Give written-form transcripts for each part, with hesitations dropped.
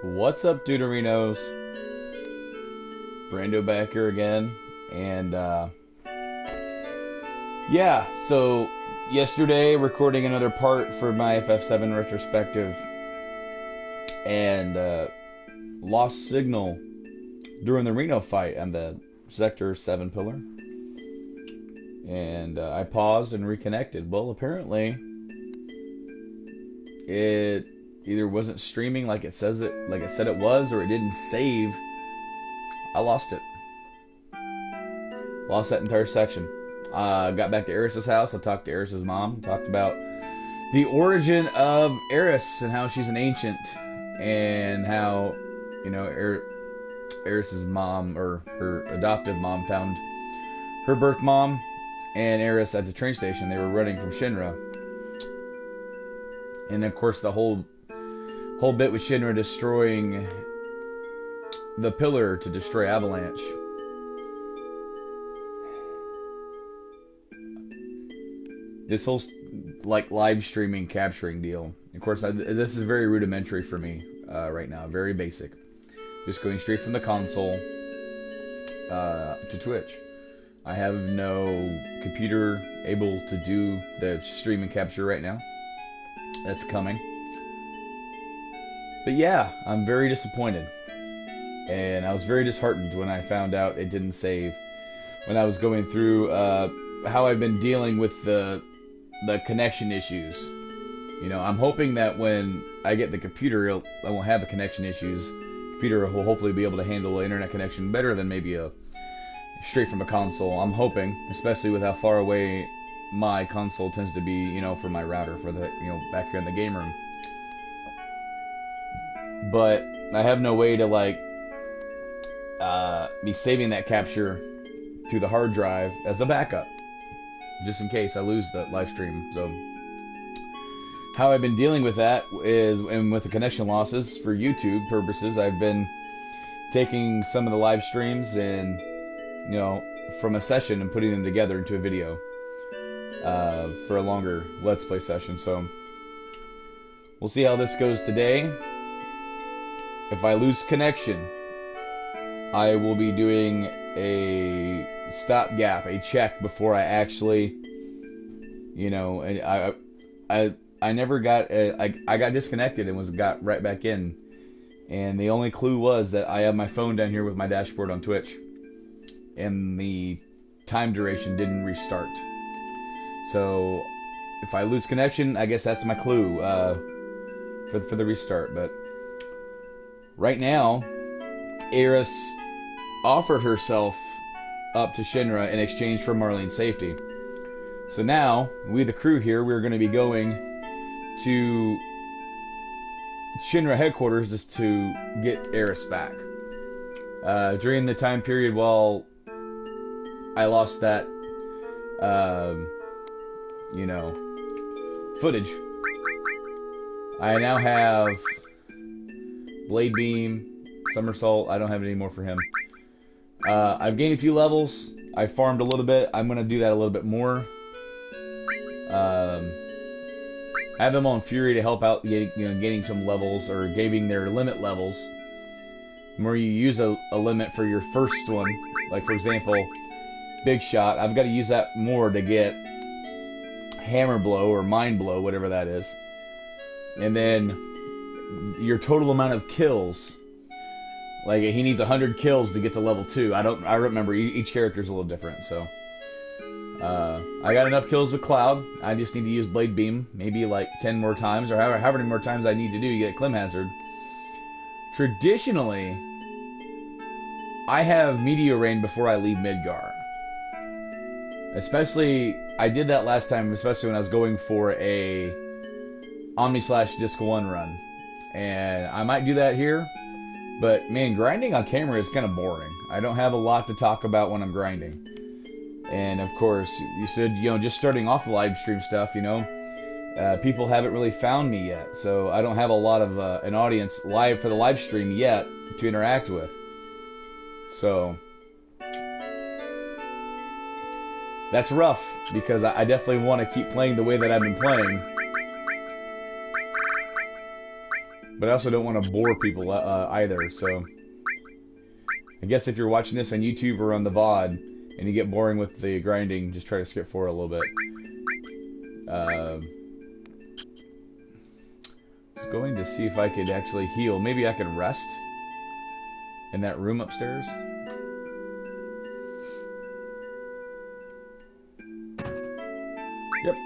What's up, Deuterinos? Brando back here again. And, yeah, so yesterday, recording another part for my FF7 retrospective, and, lost signal during the Reno fight on the Sector 7 pillar. And, I paused and reconnected. Well, apparently, it either wasn't streaming like it said it was, or it didn't save. I lost it. Lost that entire section. Got back to Aeris' house. I talked to Aeris' mom. Talked about the origin of Aeris and how she's an ancient, and how, you know, Aeris' mom, or her adoptive mom, found her birth mom and Aeris at the train station. They were running from Shinra. And of course, the whole bit with Shinra destroying the pillar to destroy Avalanche. This whole live streaming capturing deal. Of course, this is very rudimentary for me right now. Very basic. Just going straight from the console to Twitch. I have no computer able to do the stream and capture right now. That's coming. But yeah, I'm very disappointed. And I was very disheartened when I found out it didn't save. When I was going through how I've been dealing with the connection issues. You know, I'm hoping that when I get the computer, I won't have the connection issues. The computer will hopefully be able to handle the internet connection better than maybe a straight from a console. I'm hoping, especially with how far away my console tends to be, you know, for my router, for the, you know, back here in the game room. But I have no way to be saving that capture to the hard drive as a backup, just in case I lose the live stream. So how I've been dealing with that is, and with the connection losses for YouTube purposes, I've been taking some of the live streams and, you know, from a session and putting them together into a video for a longer Let's Play session. So we'll see how this goes today. If I lose connection, I will be doing a stopgap, a check before I actually, you know, I never got, I got disconnected and got right back in. And the only clue was that I have my phone down here with my dashboard on Twitch, and the time duration didn't restart. So if I lose connection, I guess that's my clue for the restart. But right now, Aeris offered herself up to Shinra in exchange for Marlene's safety. So now, we the crew here, we're going to be going to Shinra headquarters just to get Aeris back. During the time period while I lost that, you know, footage, I now have Blade Beam, Somersault. I don't have any more for him. I've gained a few levels. I farmed a little bit. I'm going to do that a little bit more. I have them on Fury to help out gaining some levels, or gaining their limit levels. Where you use a limit for your first one. Like, for example, Big Shot. I've got to use that more to get Hammer Blow or Mind Blow, whatever that is. And then your total amount of kills. Like, he needs 100 kills to get to level 2. I remember each character is a little different, so. I got enough kills with Cloud. I just need to use Blade Beam maybe like 10 more times, or however many more times I need to do to get Clim Hazard. Traditionally, I have Meteor Rain before I leave Midgar. Especially, I did that last time, especially when I was going for a Omni/Disc 1 run. And I might do that here. But, man, grinding on camera is kind of boring. I don't have a lot to talk about when I'm grinding. And, of course, you said, you know, just starting off the live stream stuff, you know, people haven't really found me yet. So I don't have a lot of an audience live for the live stream yet to interact with. So that's rough, because I definitely want to keep playing the way that I've been playing. But I also don't want to bore people either, so... I guess if you're watching this on YouTube or on the VOD, and you get boring with the grinding, just try to skip forward a little bit. I was going to see if I could actually heal. Maybe I could rest in that room upstairs. Yep.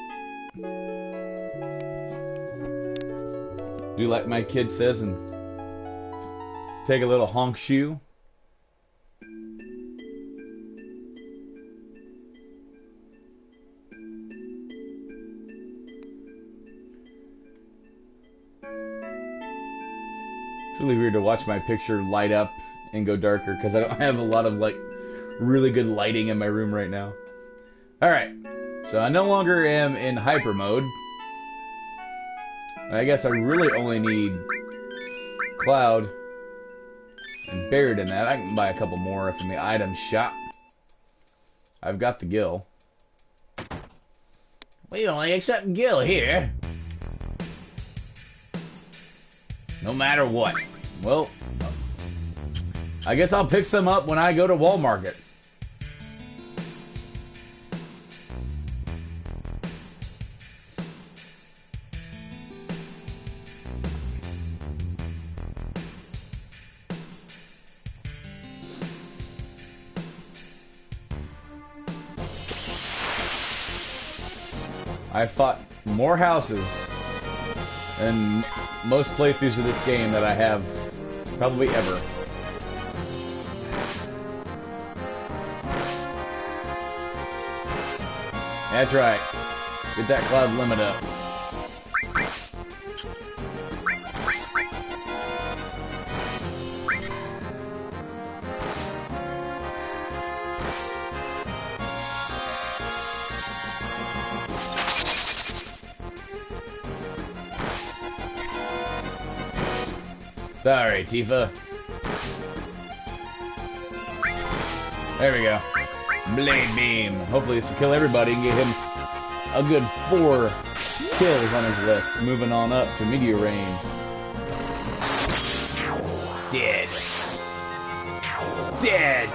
Do like my kid says and take a little honk shoe. It's really weird to watch my picture light up and go darker because I don't have a lot of like really good lighting in my room right now. Alright, so I no longer am in hyper mode. I guess I really only need Cloud and buried in that. I can buy a couple more from the item shop. I've got the Gil. We only accept Gil here. No matter what. Well, I guess I'll pick some up when I go to Walmart. I fought more houses than most playthroughs of this game that I have probably ever. That's right. Get that Cloud limit up. Sorry, Tifa. There we go. Blade Beam. Hopefully this will kill everybody and get him a good 4 kills on his list. Moving on up to Meteor Rain. Dead. Dead.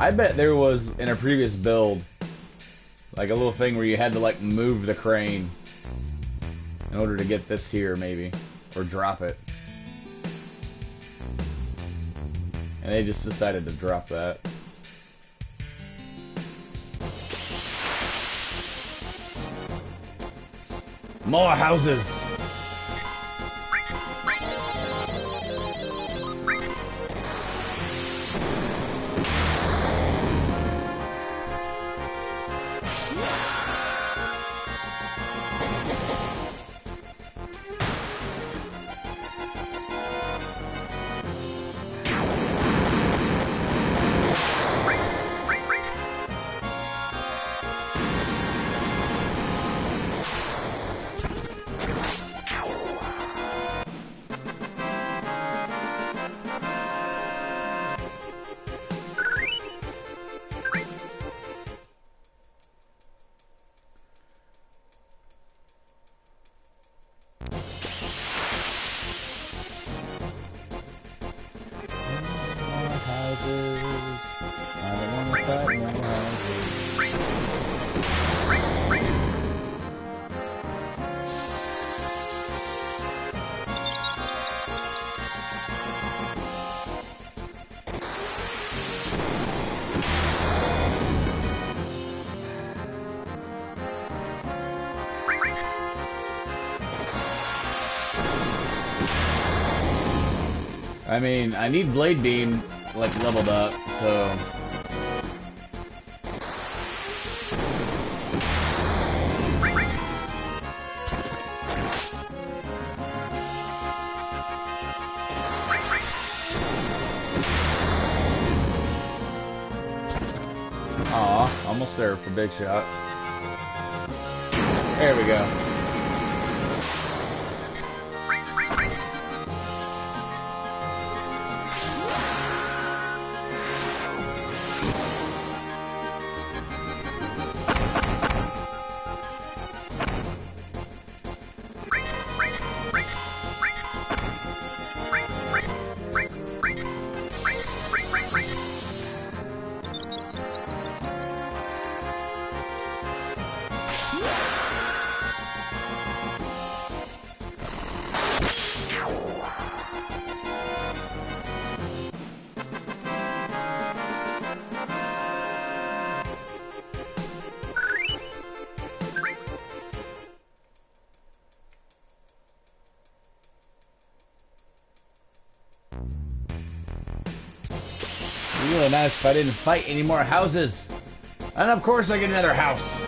I bet there was, in a previous build, like a little thing where you had to like move the crane in order to get this here, maybe. Or drop it. And they just decided to drop that. More houses! I mean, I need Blade Beam, like, leveled up, so... Aw, almost there for Big Shot. There we go. really nice if I didn't fight any more houses. And of course I get another house.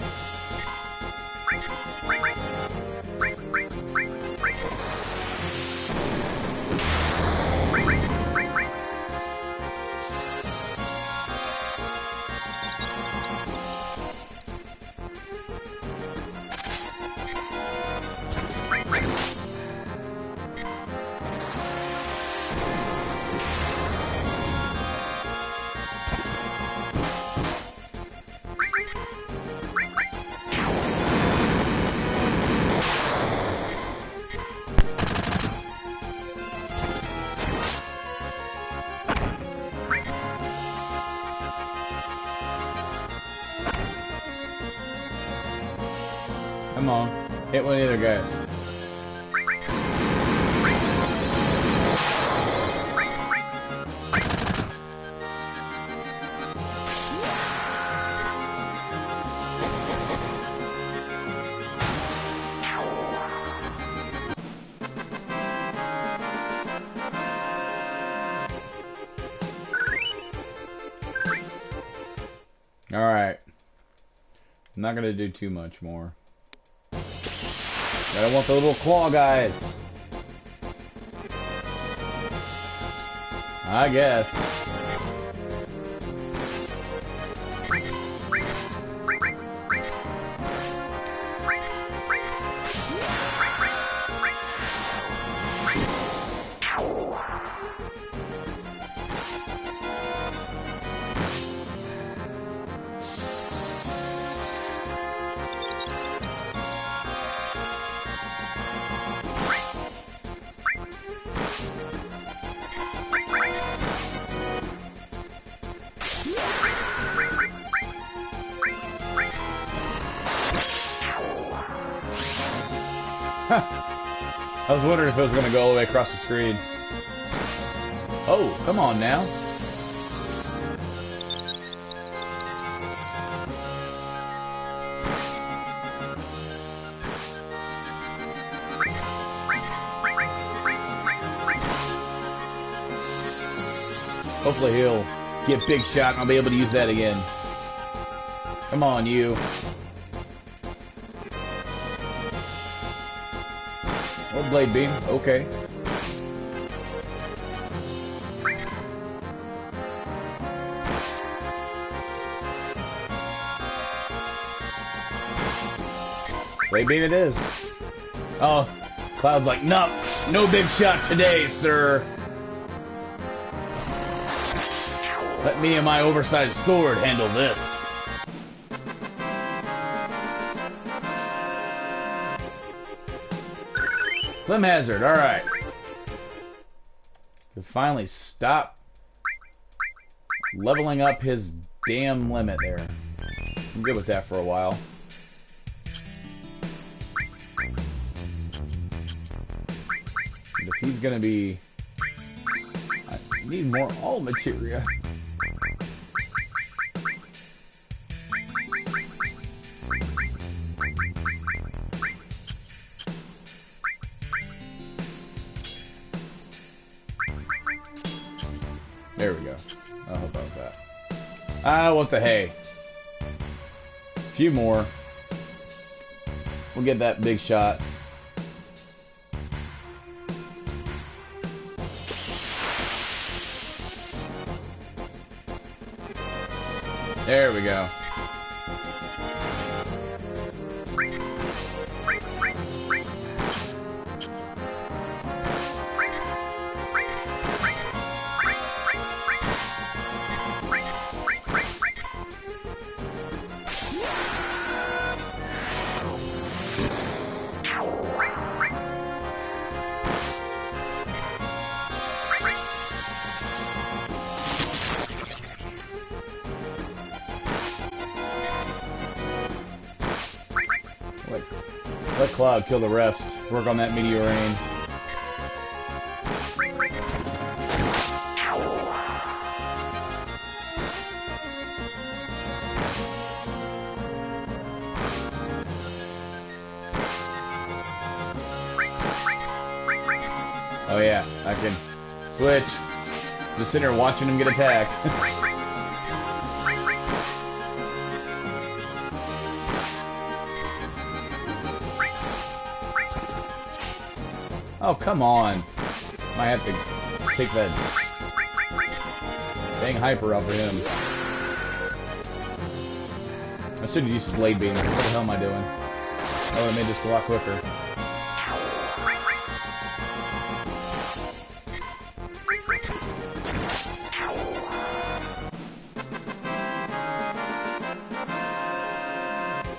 Come on, hit one of the other guys. Alright. I'm not gonna do too much more. I don't want the little claw guys. I guess. I was wondering if it was going to go all the way across the screen. Oh, come on now. Hopefully he'll get big shot and I'll be able to use that again. Come on, you. Or blade beam, okay. Blade beam it is. Oh, Cloud's like, no, no big shot today, sir. Let me and my oversized sword handle this. Flame hazard, alright. Can finally stop leveling up his damn limit there. I'm good with that for a while. And if he's gonna be... I need more all materia. There we go. I'll help out with that. I want the hay. A few more. We'll get that big shot. There we go. Let Cloud kill the rest. Work on that meteor rain. Oh yeah, I can switch. Just sitting there watching him get attacked. Oh, come on. Might have to take that dang hyper off of him. I should have used Blade Beam. What the hell am I doing? Oh, I made this a lot quicker.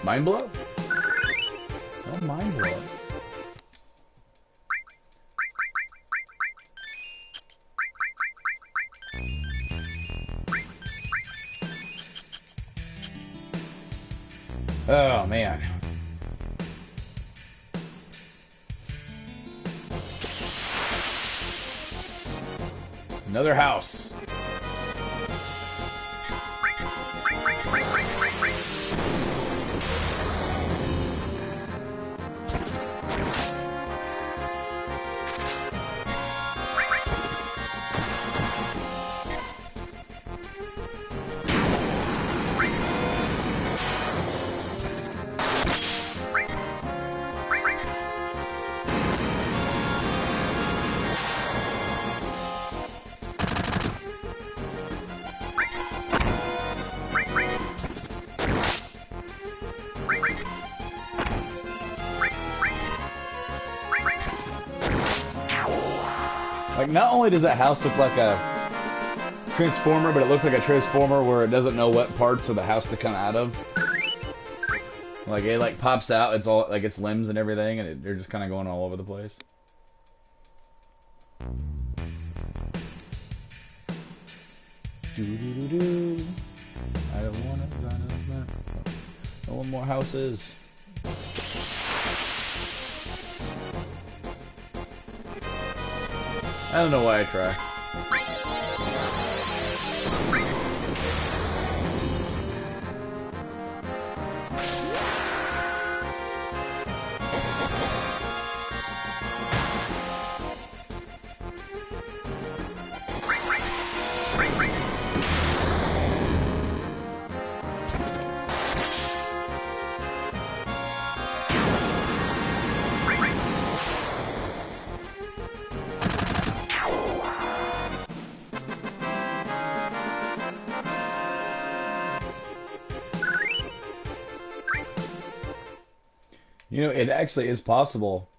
Mind blow? No mind blow. Oh, man. Another house. Like, not only does that house look like a transformer, but it looks like a transformer where it doesn't know what parts of the house to come out of. Like, it like pops out, it's all like its limbs and everything, and they're just kind of going all over the place. Do-do-do-do. I don't want to. No one more houses. I don't know why I try. You know, it actually is possible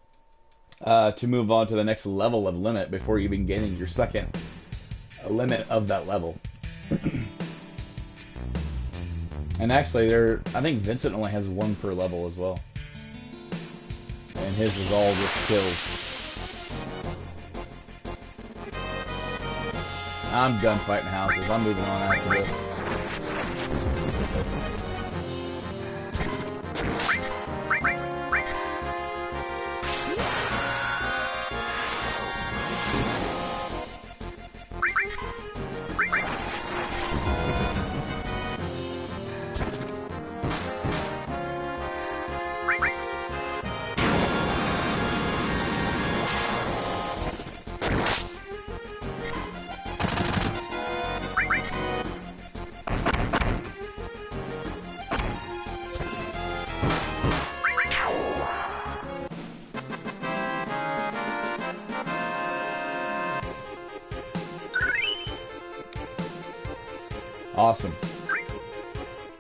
to move on to the next level of limit before even gaining your second limit of that level. And actually, I think Vincent only has one per level as well. And his is all just kills. I'm done fighting houses. I'm moving on after this. Awesome.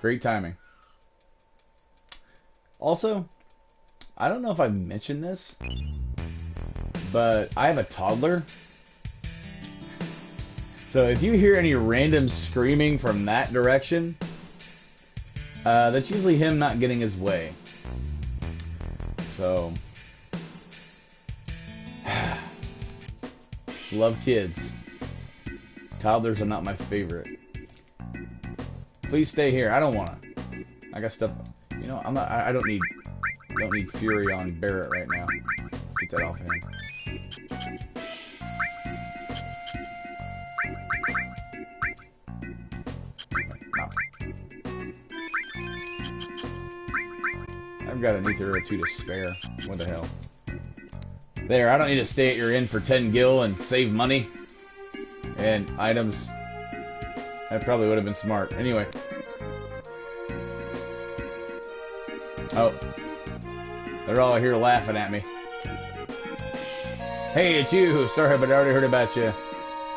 Great timing. Also, I don't know if I've mentioned this, but I have a toddler. So if you hear any random screaming from that direction, that's usually him not getting his way. So, love kids. Toddlers are not my favorite. Please stay here. I don't wanna. I got stuff. You know, I'm not. I don't need fury on Barrett right now. Get that off of him. I've got an ether or two to spare. What the hell? There. I don't need to stay at your inn for 10 gil and save money. And items. That probably would have been smart. Anyway. Oh. They're all here laughing at me. Hey, it's you! Sorry, but I already heard about you.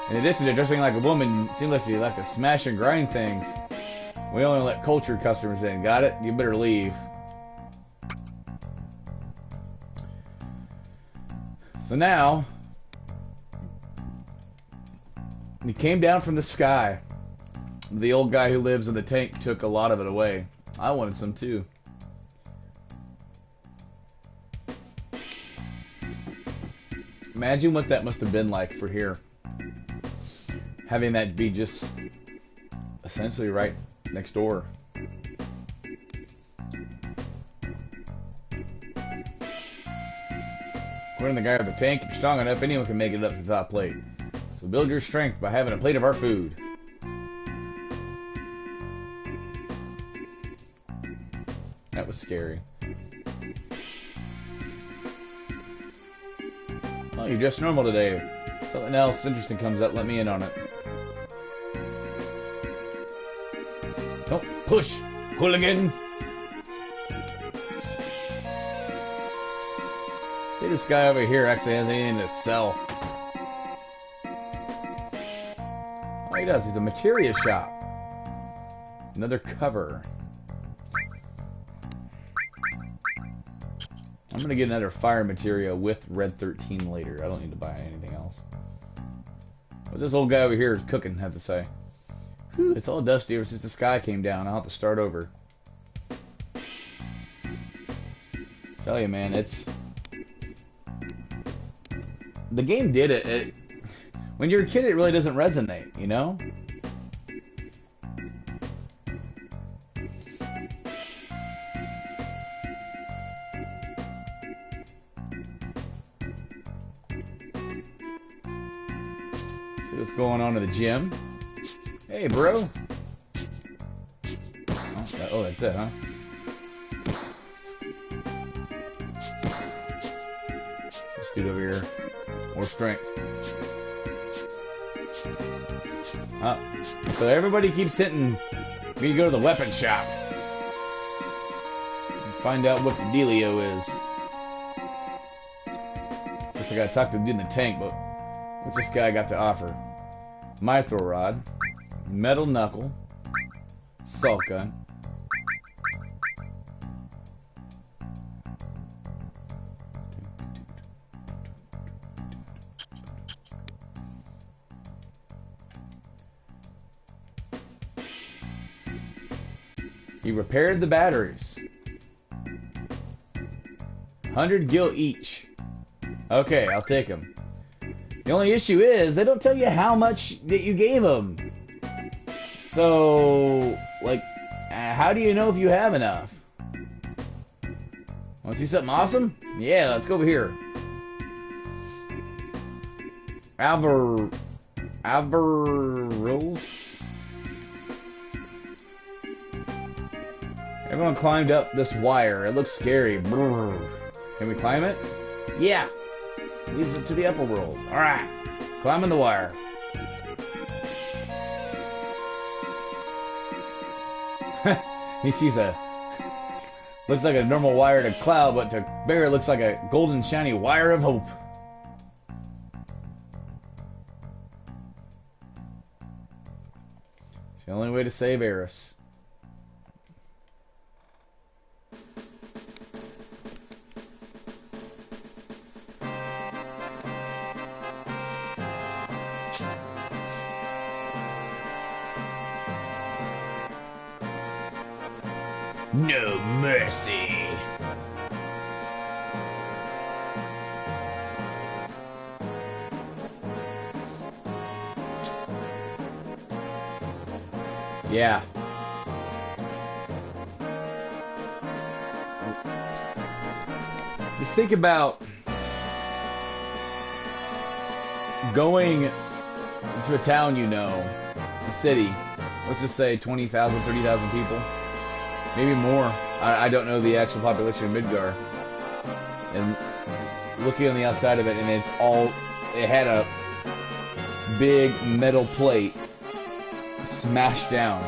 In addition to dressing like a woman, it seems like you like to smash and grind things. We only let cultured customers in. Got it? You better leave. So now, he came down from the sky. The old guy who lives in the tank took a lot of it away. I wanted some too. Imagine what that must have been like for here. Having that be just essentially right next door. According to the guy with the tank, if you're strong enough, anyone can make it up to the top plate. So build your strength by having a plate of our food. That was scary. Oh, you're dressed normal today. If something else interesting comes up, let me in on it. Don't push, hooligan! See, this guy over here actually has anything to sell. Oh, he does. He's a materia shop. Another cover. I'm gonna get another fire materia with Red 13 later. I don't need to buy anything else. What's this old guy over here cooking have to say? Whew, it's all dusty ever since the sky came down. I'll have to start over. Tell you, man, it's... The game did it. When you're a kid, it really doesn't resonate, you know? See what's going on in the gym. Hey, bro. Oh, that's it, huh? This dude over here. More strength. So everybody keeps hitting. We go to the weapon shop. Find out what the dealio is. Guess I gotta talk to the dude in the tank, but what's this guy got to offer? Mithril rod, metal knuckle, salt gun. He repaired the batteries. 100 gil each. Okay, I'll take them. The only issue is, they don't tell you how much that you gave them. So, like, how do you know if you have enough? Want to see something awesome? Yeah, let's go over here. Averils? Everyone climbed up this wire. It looks scary. Brrr. Can we climb it? Yeah. Leads up to the upper world. Alright. Climbing the wire. He sees a... Looks like a normal wire to Cloud, but to Bear it looks like a golden shiny wire of hope. It's the only way to save Aeris. No mercy. Yeah. Just think about going to a town, you know, a city. Let's just say 20,000, 30,000 people. Maybe more. I don't know the actual population of Midgar. And looking on the outside of it, and it's all... It had big metal plate smashed down,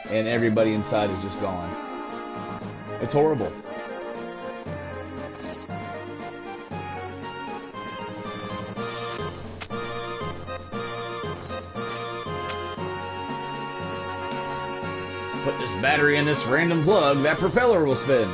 and everybody inside is just gone. It's horrible. Put this battery in this random plug, that propeller will spin.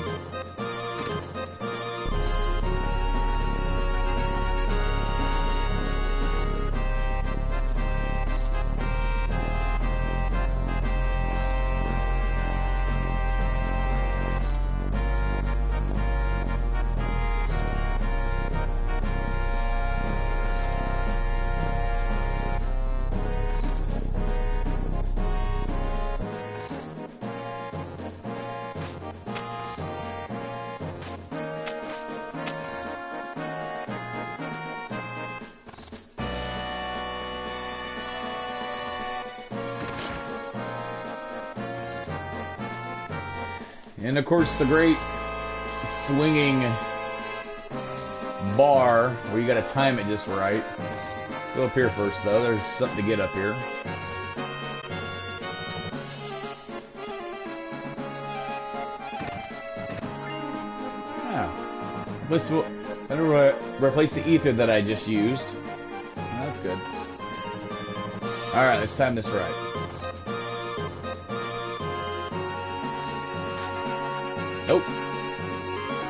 And of course the great swinging bar where you gotta time it just right. Go up here first though, there's something to get up here. Replace the ether that I just used. That's good. Alright, let's time this right. Nope.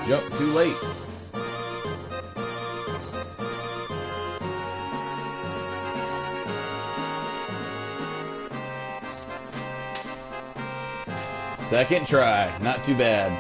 Yep, too late. Second try, not too bad.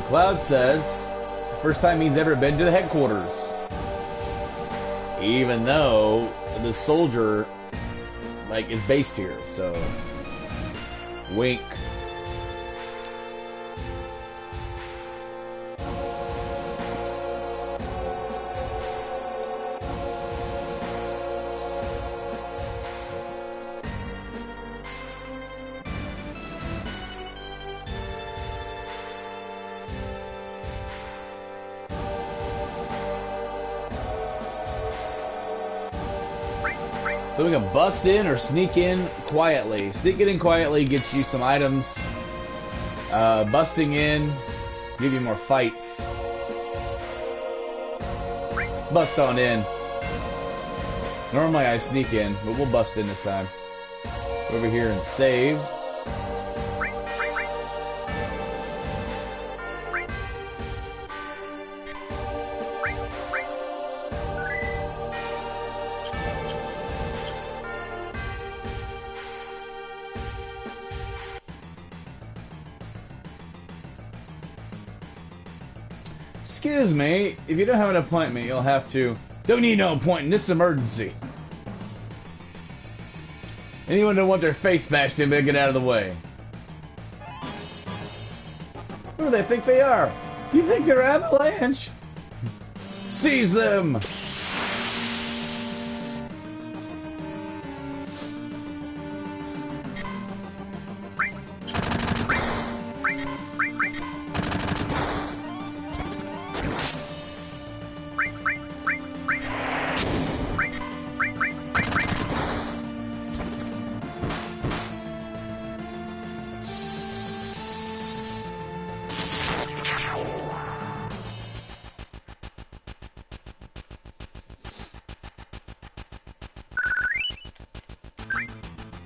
Cloud says, first time he's ever been to the headquarters. Even though the soldier, like, is based here, so... Wink. So we can bust in or sneak in quietly. Sneaking in quietly gets you some items. Busting in, give you more fights. Bust on in. Normally I sneak in, but we'll bust in this time. Over here and save. Excuse me, if you don't have an appointment, you'll have to... Don't need no appointment, this is emergency. Anyone don't want their face bashed in, better get out of the way. Who do they think they are? You think they're Avalanche? Seize them!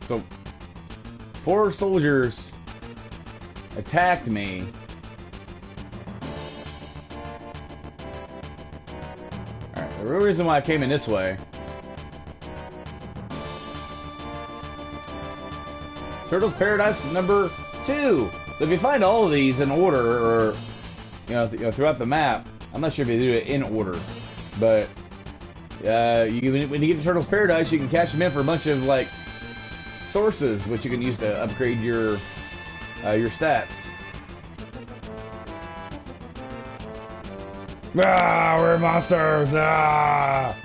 So, 4 soldiers attacked me. Alright, the real reason why I came in this way. Turtles Paradise number 2. So if you find all of these in order, or throughout the map, I'm not sure if you do it in order, but when you get to Turtles Paradise, you can cash them in for a bunch of like sources, which you can use to upgrade your stats. Ah, we're monsters! Ah,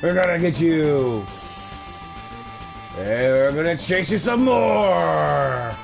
we're gonna get you! Hey, we're gonna chase you some more!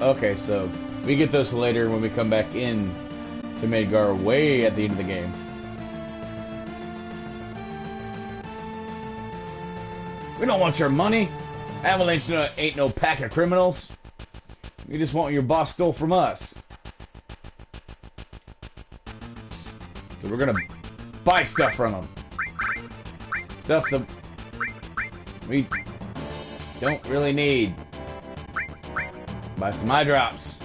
Okay, so we get those later when we come back in to Midgar, way at the end of the game. We don't want your money. Avalanche ain't no pack of criminals. We just want your boss stole from us. So we're gonna buy stuff from them. Stuff that we don't really need. Buy some eye drops.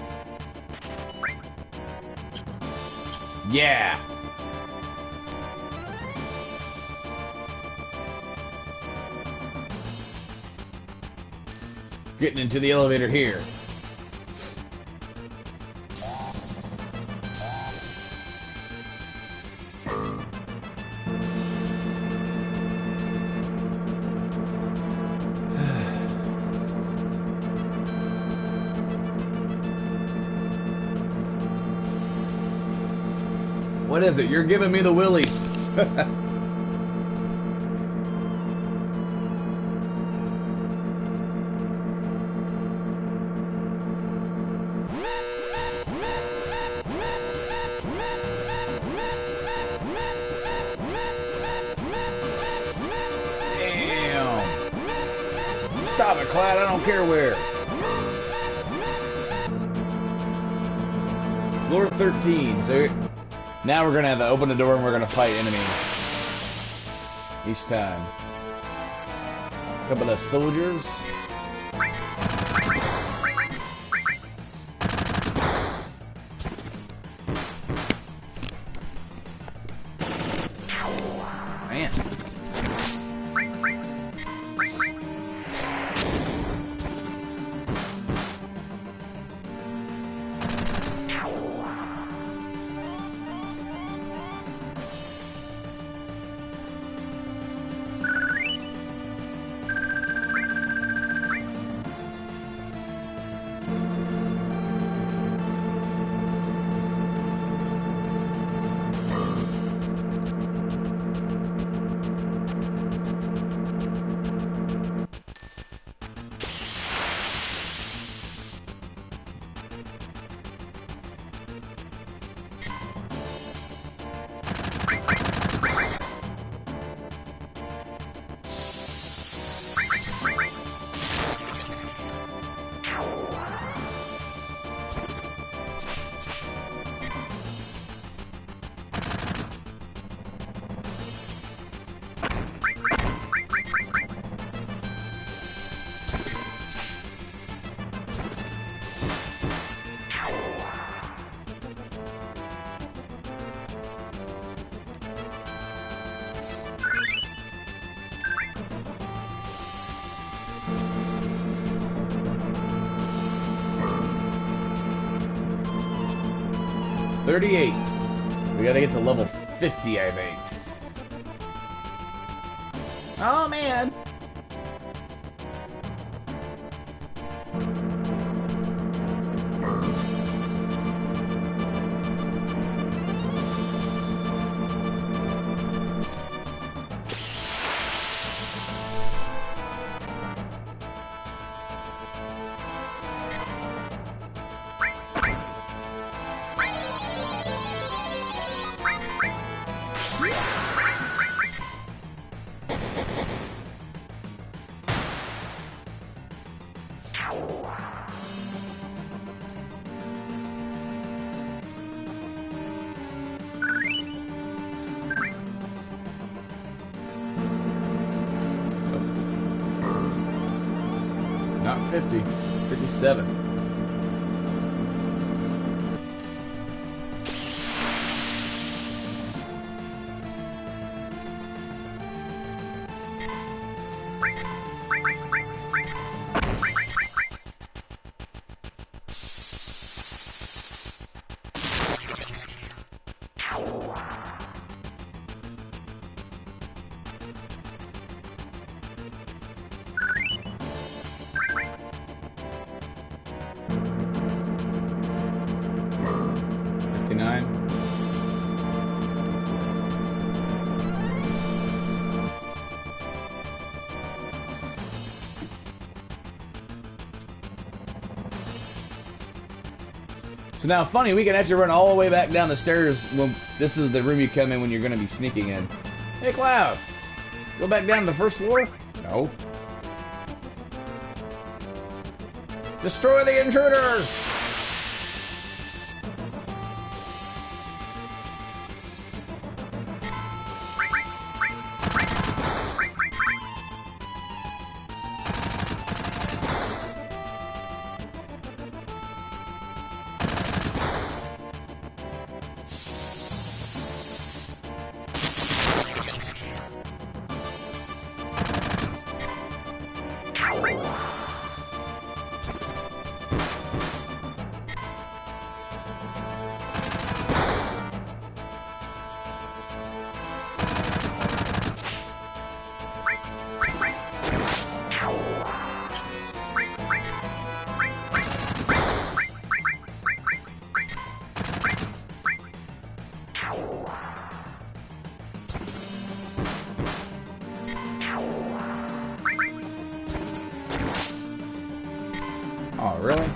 Yeah. Getting into the elevator here. What is it? You're giving me the willies. Damn. Stop it, Clyde. I don't care where. Floor 13. So now we're gonna have to open the door and we're gonna fight enemies each time. A couple of soldiers. Man. 38. We gotta get to level 50, I think. Oh, man. Not 50, 57. So now, funny, we can actually run all the way back down the stairs when this is the room you come in when you're going to be sneaking in. Hey, Cloud! Go back down to the first floor? No. Destroy the intruders! Oh, really?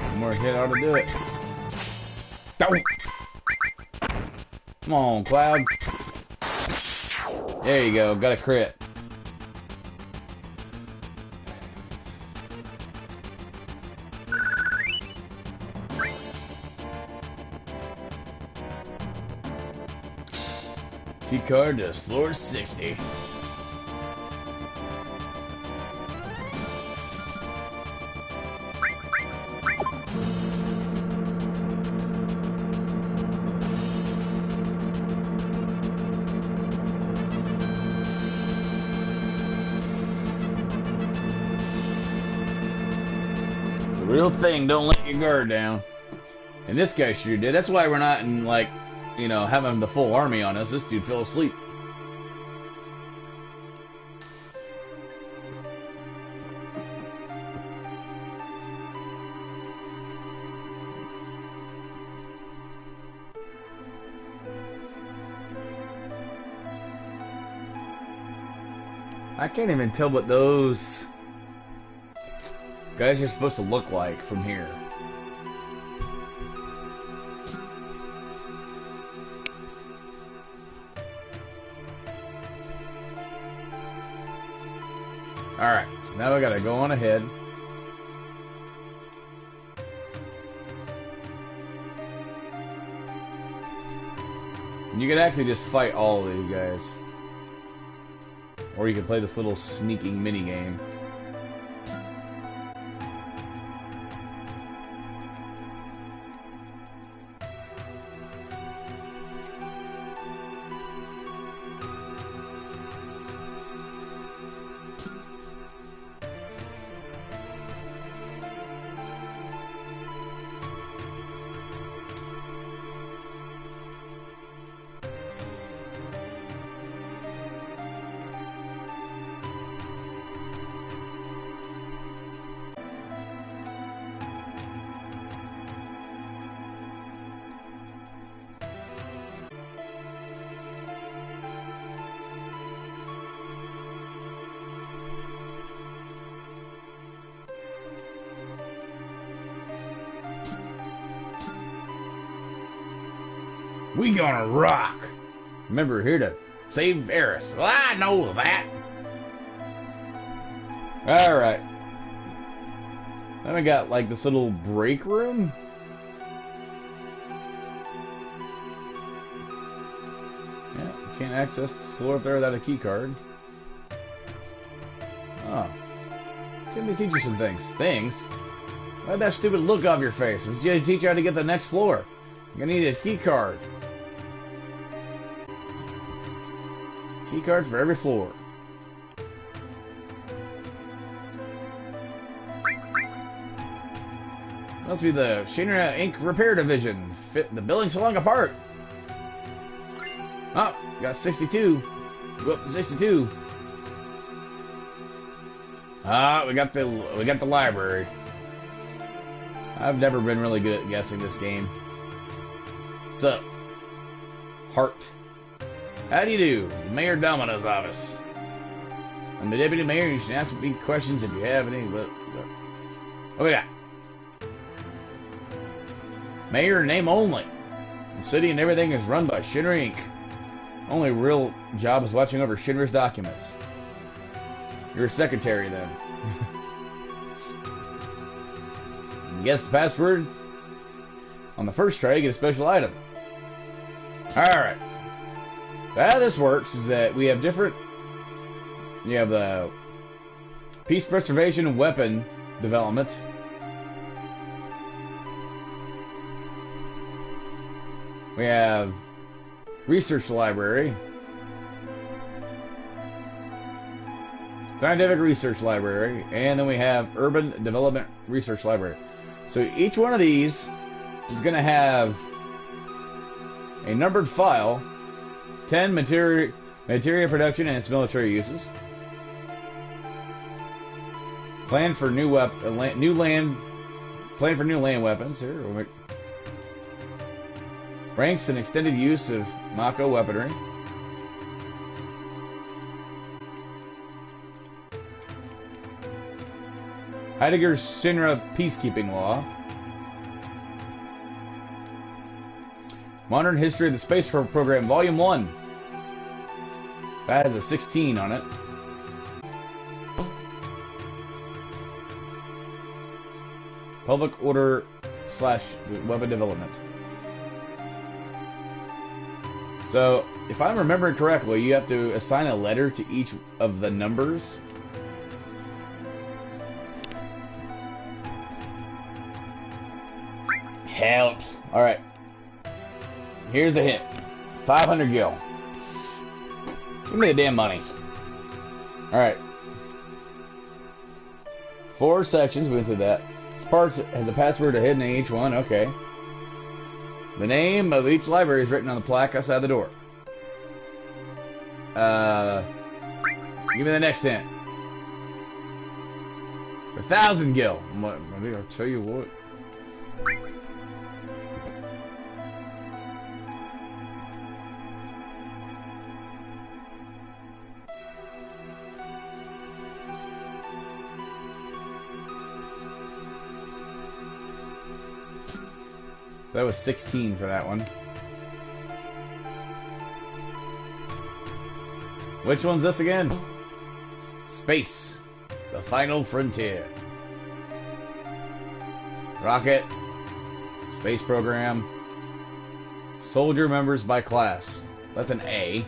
One more hit ought to do it. Don't. Come on, Cloud. There you go. Got a crit. Key card does floor 60. It's a real thing, don't let your guard down. And this guy sure did. That's why we're not in, like, you know, having the full army on us. This dude fell asleep. I can't even tell what those guys are supposed to look like from here. Alright, so now we gotta go on ahead. And you can actually just fight all of these guys. Or you can play this little sneaking mini game. We gonna rock. Remember, we're here to save Aeris. Well, I know that. Alright. Then we got, like, this little break room. Yeah, you can't access the floor up there without a key card. Oh. It's gonna teach you some things. Things? Why'd that stupid look off your face? It's gonna teach you how to get to the next floor. You're gonna need a key card. Key card for every floor. Must be the Shinra Inc. Repair Division. Fit the building's falling apart. Oh, got 62. Go up to 62. Ah, we got the library. I've never been really good at guessing this game. What's up? Hart. How do you do? It's the Mayor Domino's office. I'm the deputy mayor. You should ask me questions if you have any. What we got? Mayor name only. The city and everything is run by Shinra Inc. Only real job is watching over Shinra's documents. You're a secretary then. Guess the password. On the first try, you get a special item. Alright. So how this works is that we have different... You have the peace preservation and weapon development. We have research library. Scientific research library. And then we have urban development research library. So each one of these is going to have a numbered file, 10 materia production and its military uses. Plan for new land weapons here. Ranks and extended use of Mako weaponry. Heidegger's Shinra Peacekeeping Law. Modern History of the Space Program, Volume 1. That has a 16 on it. Public Order / Weapon Development. So, if I'm remembering correctly, you have to assign a letter to each of the numbers. Help. Alright. Here's a hint. 500 gil. Give me the damn money. Alright. 4 sections. We went through that. Parts has a password hidden in each one. Okay. The name of each library is written on the plaque outside the door. Give me the next hint. 1,000 gil. Maybe I'll tell you what. So that was 16 for that one. Which one's this again? Space. The final frontier. Rocket. Space program. Soldier members by class. That's an A.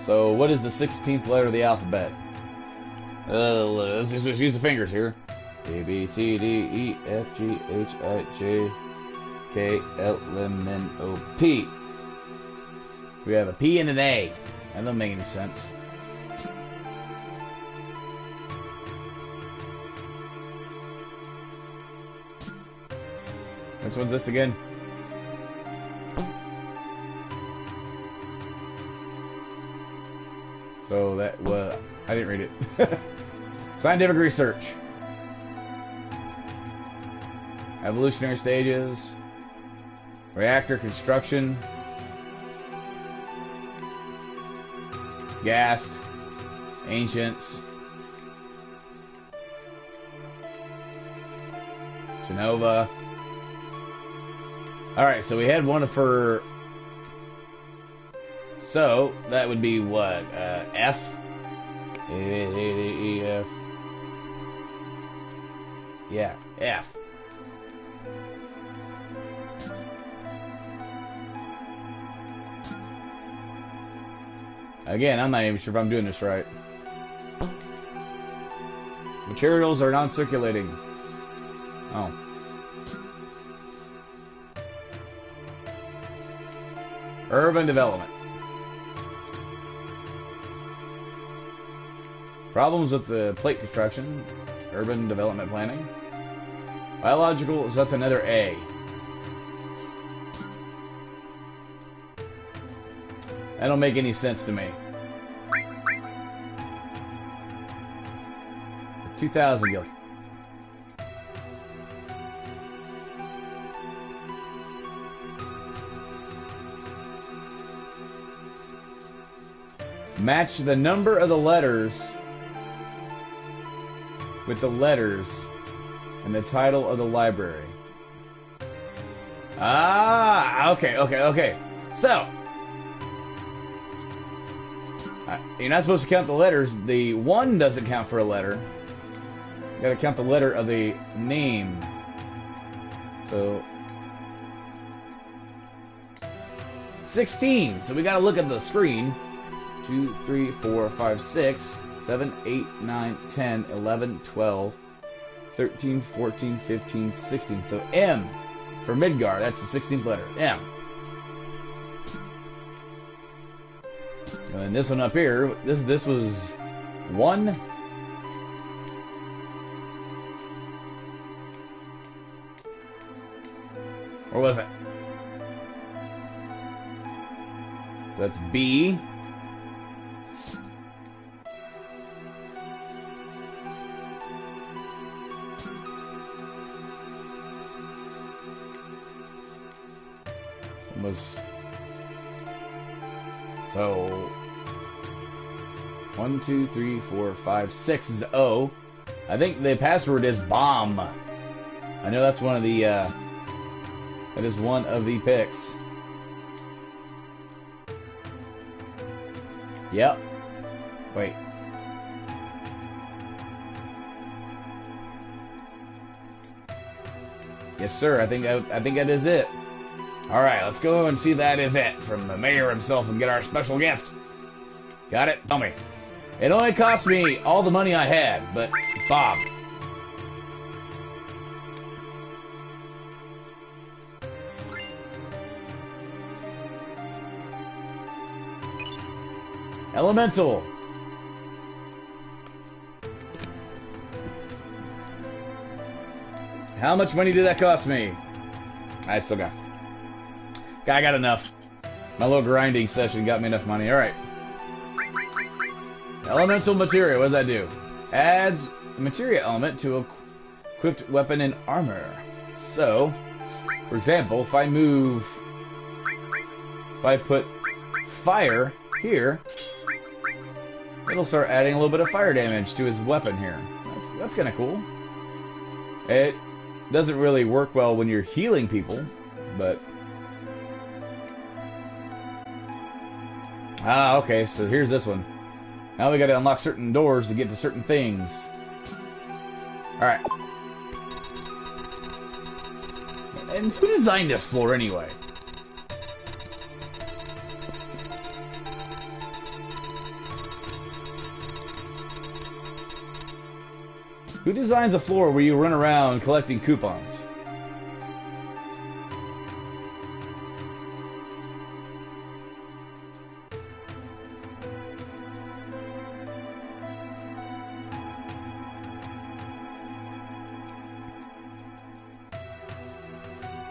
So what is the 16th letter of the alphabet? Let's just use the fingers here. A, B, C, D, E, F, G, H, I, J, K, L, M, N, O, P. We have a P and an A. That doesn't make any sense. Which one's this again? So that was... I didn't read it. Scientific research. Evolutionary stages. Reactor construction. Gassed. Ancients. Genova. Alright, so we had one for... So, that would be what? F? E, F. Yeah, F. Again, I'm not even sure if I'm doing this right. Materials are non-circulating. Oh. Urban development. Problems with the plate construction. Urban development planning. Biological, so that's another A. That don't make any sense to me. 2,000 guild. Match the number of the letters with the letters and the title of the library. Ah, okay. So, you're not supposed to count the letters. The 1 doesn't count for a letter. You gotta count the letter of the name. So 16. So we gotta look at the screen. 2, 3, 4, 5, 6, 7, 8, 9, 10, 11, 12, 13, 14, 15, 16. So M for Midgar. That's the 16th letter. M. And then this one up here. This was 1. Or was it? So that's B. Was so 1, 2, 3, 4, 5, 6 is O. I think the password is bomb. I know that's one of the that is one of the picks. Yep. Wait. Yes, sir. I think that is it. All right, let's go and see if that is it from the mayor himself and get our special gift. Got it? Tell me. It only cost me all the money I had, but Bob. Elemental. How much money did that cost me? I still got. I got enough. My little grinding session got me enough money. Alright. Elemental materia. What does that do? Adds a materia element to a equipped weapon and armor. So, for example, if I put fire here, it'll start adding a little bit of fire damage to his weapon here. That's kind of cool. It doesn't really work well when you're healing people, but... Ah, okay, so here's this one. Now we gotta unlock certain doors to get to certain things. Alright. And who designed this floor anyway? Who designs a floor where you run around collecting coupons?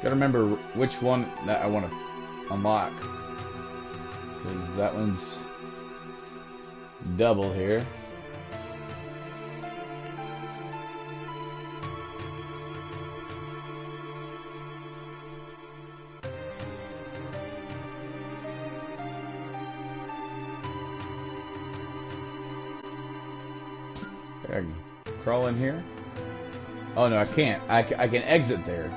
Gotta remember which one that I want to unlock, because that one's double here. I can crawl in here. Oh no, I can't. I can exit there.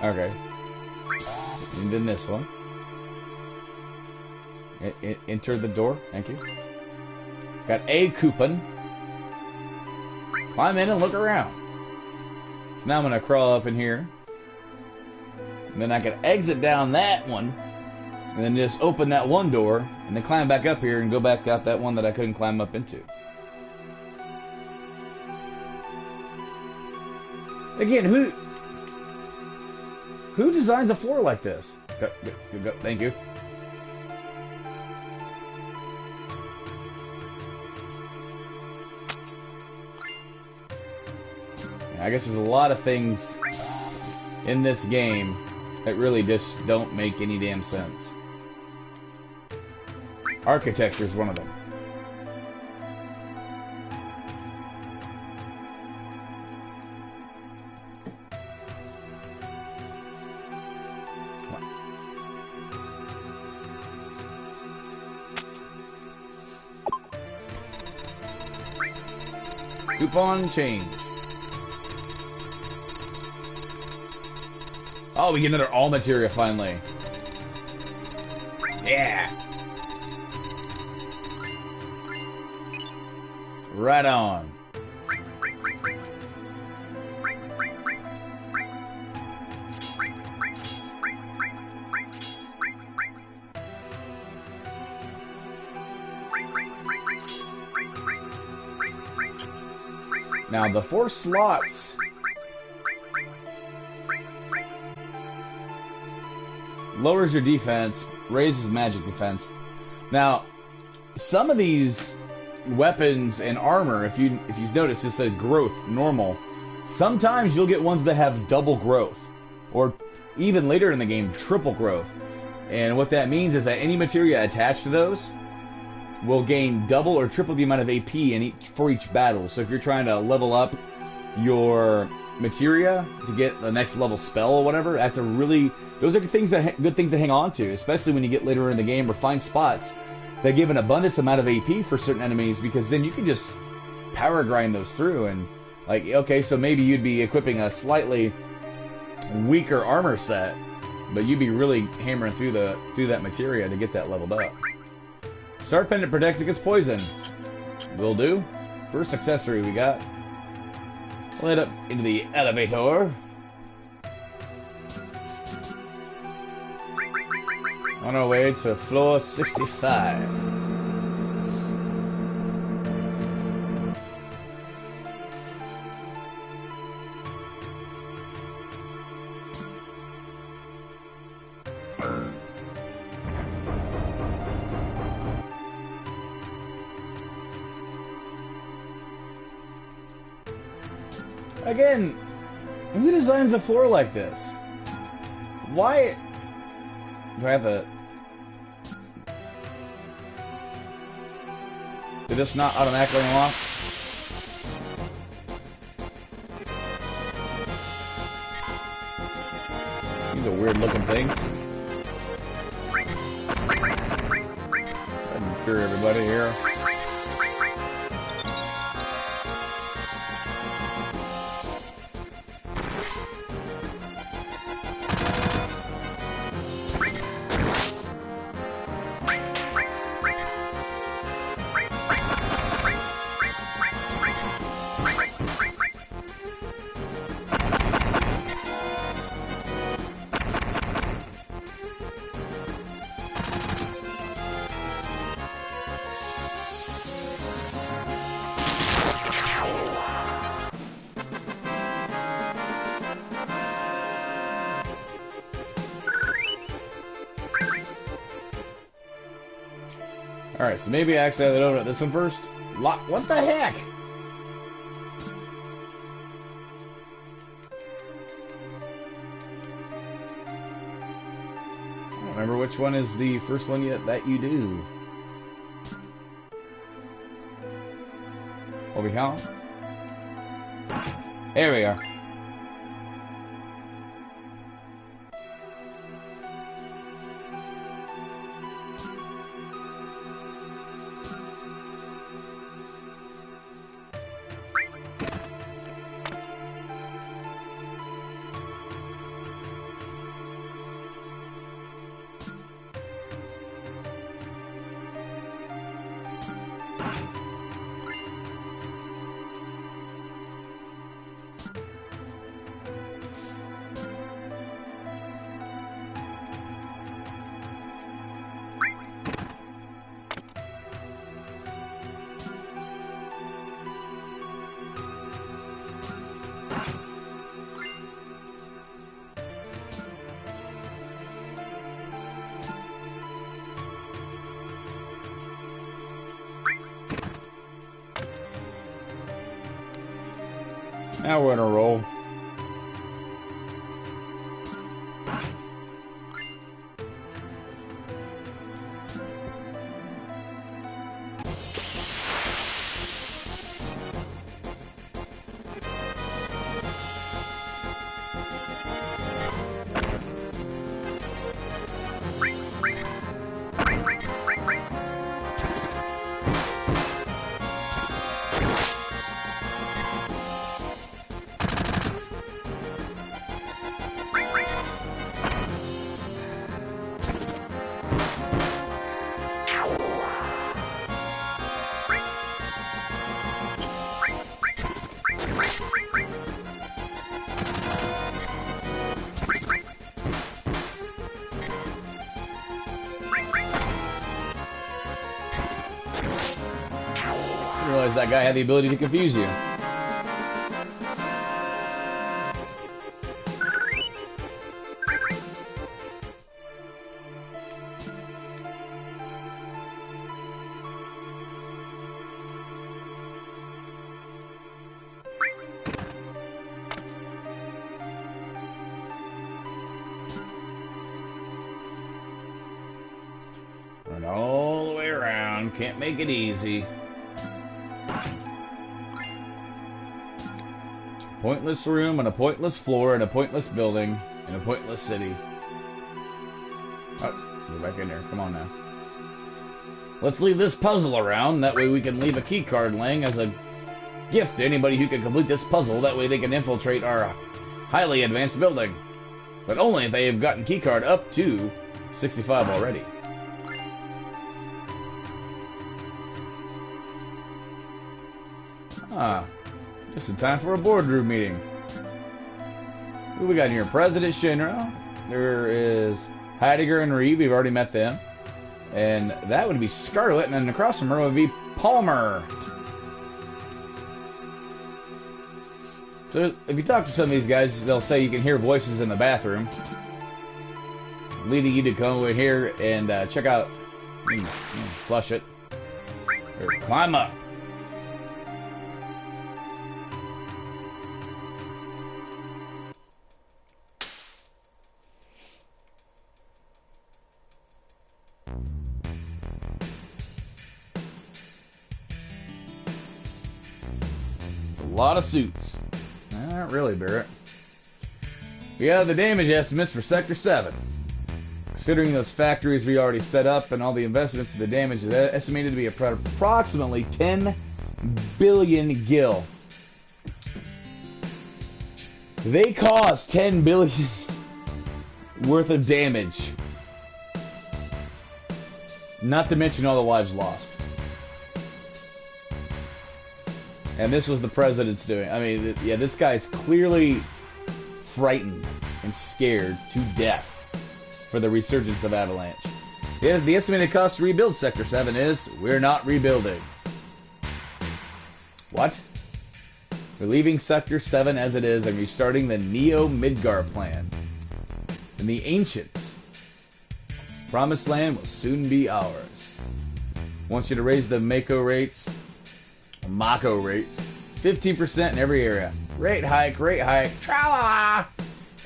Okay. And then this one. Enter the door. Thank you. Got a coupon. Climb in and look around. So now I'm going to crawl up in here. And then I can exit down that one. And then just open that one door. And then climb back up here and go back out that one that I couldn't climb up into. Again, who designs a floor like this? Go. Thank you. I guess there's a lot of things in this game that really just don't make any damn sense. Architecture is one of them. Coupon change. Oh, we get another all materia finally. Yeah. Right on. Now the 4 slots lowers your defense, raises magic defense. Now, some of these weapons and armor, if you notice, it said growth, normal. Sometimes you'll get ones that have double growth, or even later in the game, triple growth. And what that means is that any materia attached to those will gain double or triple the amount of AP for each battle. So if you're trying to level up your materia to get the next level spell or whatever, those are good things to hang on to, especially when you get later in the game or find spots that give an abundance amount of AP for certain enemies, because then you can just power grind those through. And like, okay, so maybe you'd be equipping a slightly weaker armor set, but you'd be really hammering through that materia to get that leveled up. Star Pendant protects against poison. Will do. First accessory we got. We'll head up into the elevator. On our way to floor 65. Again, who designs a floor like this? Why do I have a... Did this not automatically unlock? These are weird looking things. I'm cure everybody here. Alright, so maybe I accidentally opened this one first. What the heck? I don't remember which one is the first one yet that you do. Over here? There we are. Now we're gonna roll. Realize that guy had the ability to confuse you. Run all the way around. Can't make it easy. Pointless room, and a pointless floor, and a pointless building, and a pointless city. Oh, go back in there. Come on now. Let's leave this puzzle around. That way we can leave a key card laying as a gift to anybody who can complete this puzzle. That way they can infiltrate our highly advanced building. But only if they have gotten key card up to 65 already. Ah. Just in time for a boardroom meeting. Who we got here? President Shinra. There is Heidegger and Reeve. We've already met them. And that would be Scarlet. And then across from her would be Palmer. So if you talk to some of these guys, they'll say you can hear voices in the bathroom, leading you to come over here and check out. Flush it. Or climb up. A lot of suits. Not really, Barrett. We have the damage estimates for Sector 7. Considering those factories we already set up and all the investments, the damage is estimated to be approximately 10 billion gil. They caused 10 billion worth of damage. Not to mention all the lives lost. And this was the president's doing. I mean, yeah, this guy's clearly frightened and scared to death for the resurgence of Avalanche. The estimated cost to rebuild Sector 7 is, we're not rebuilding. What? We're leaving Sector 7 as it is and restarting the Neo-Midgar plan. And the Ancients' Promised Land will soon be ours. Want you to raise the Mako rates 15% in every area. Rate hike, tra-la-la!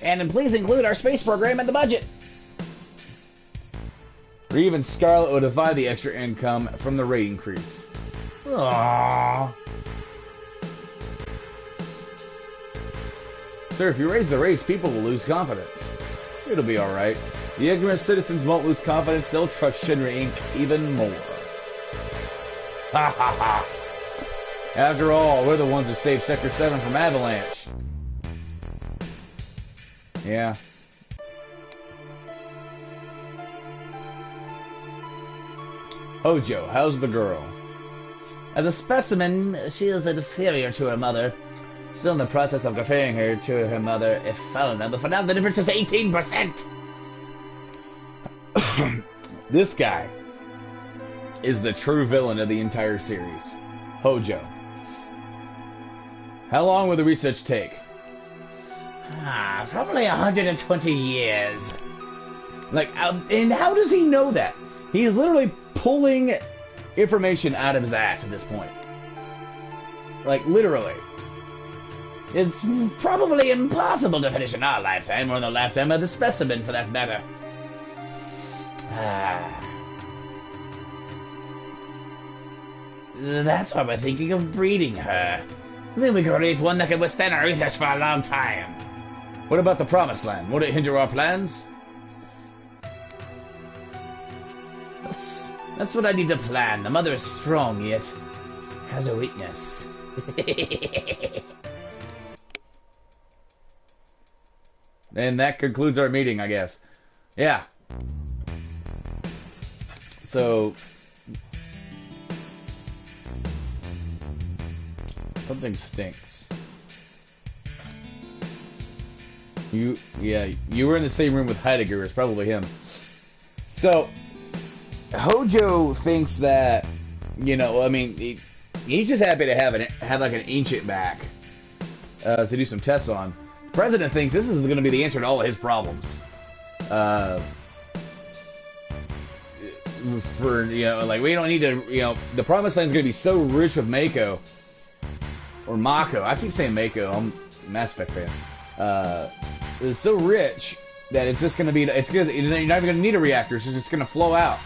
And then please include our space program in the budget. Reeve and Scarlet will divide the extra income from the rate increase. Aww. Sir, if you raise the rates, people will lose confidence. It'll be alright. The ignorant citizens won't lose confidence, they'll trust Shinra Inc. even more. Ha ha ha! After all, we're the ones who saved Sector 7 from Avalanche. Yeah. Hojo, how's the girl? As a specimen, she is inferior to her mother. Still in the process of comparing her to her mother if found, but for now the difference is 18%! This guy is the true villain of the entire series. Hojo. How long will the research take? Probably 120 years. Like, and how does he know that? He is literally pulling information out of his ass at this point. Like, literally. It's probably impossible to finish in our lifetime, or in the lifetime of the specimen, for that matter. That's why we're thinking of breeding her. Then we could create one that can withstand our ethers for a long time. What about the Promised Land? Won't it hinder our plans? That's what I need to plan. The mother is strong, yet has a weakness. And that concludes our meeting, I guess. Yeah. So... something stinks. You were in the same room with Heidegger. It's probably him. So... Hojo thinks that, you know, I mean, he's just happy to have like an ancient back to do some tests on. The president thinks this is going to be the answer to all of his problems. For, you know, like, we don't need to, you know, the Promised Land's going to be so rich with Mako. Or Mako. I keep saying Mako. I'm a Mass Effect fan. It's so rich that it's just going to be, it's good. You're not even going to need a reactor. It's just going to flow out.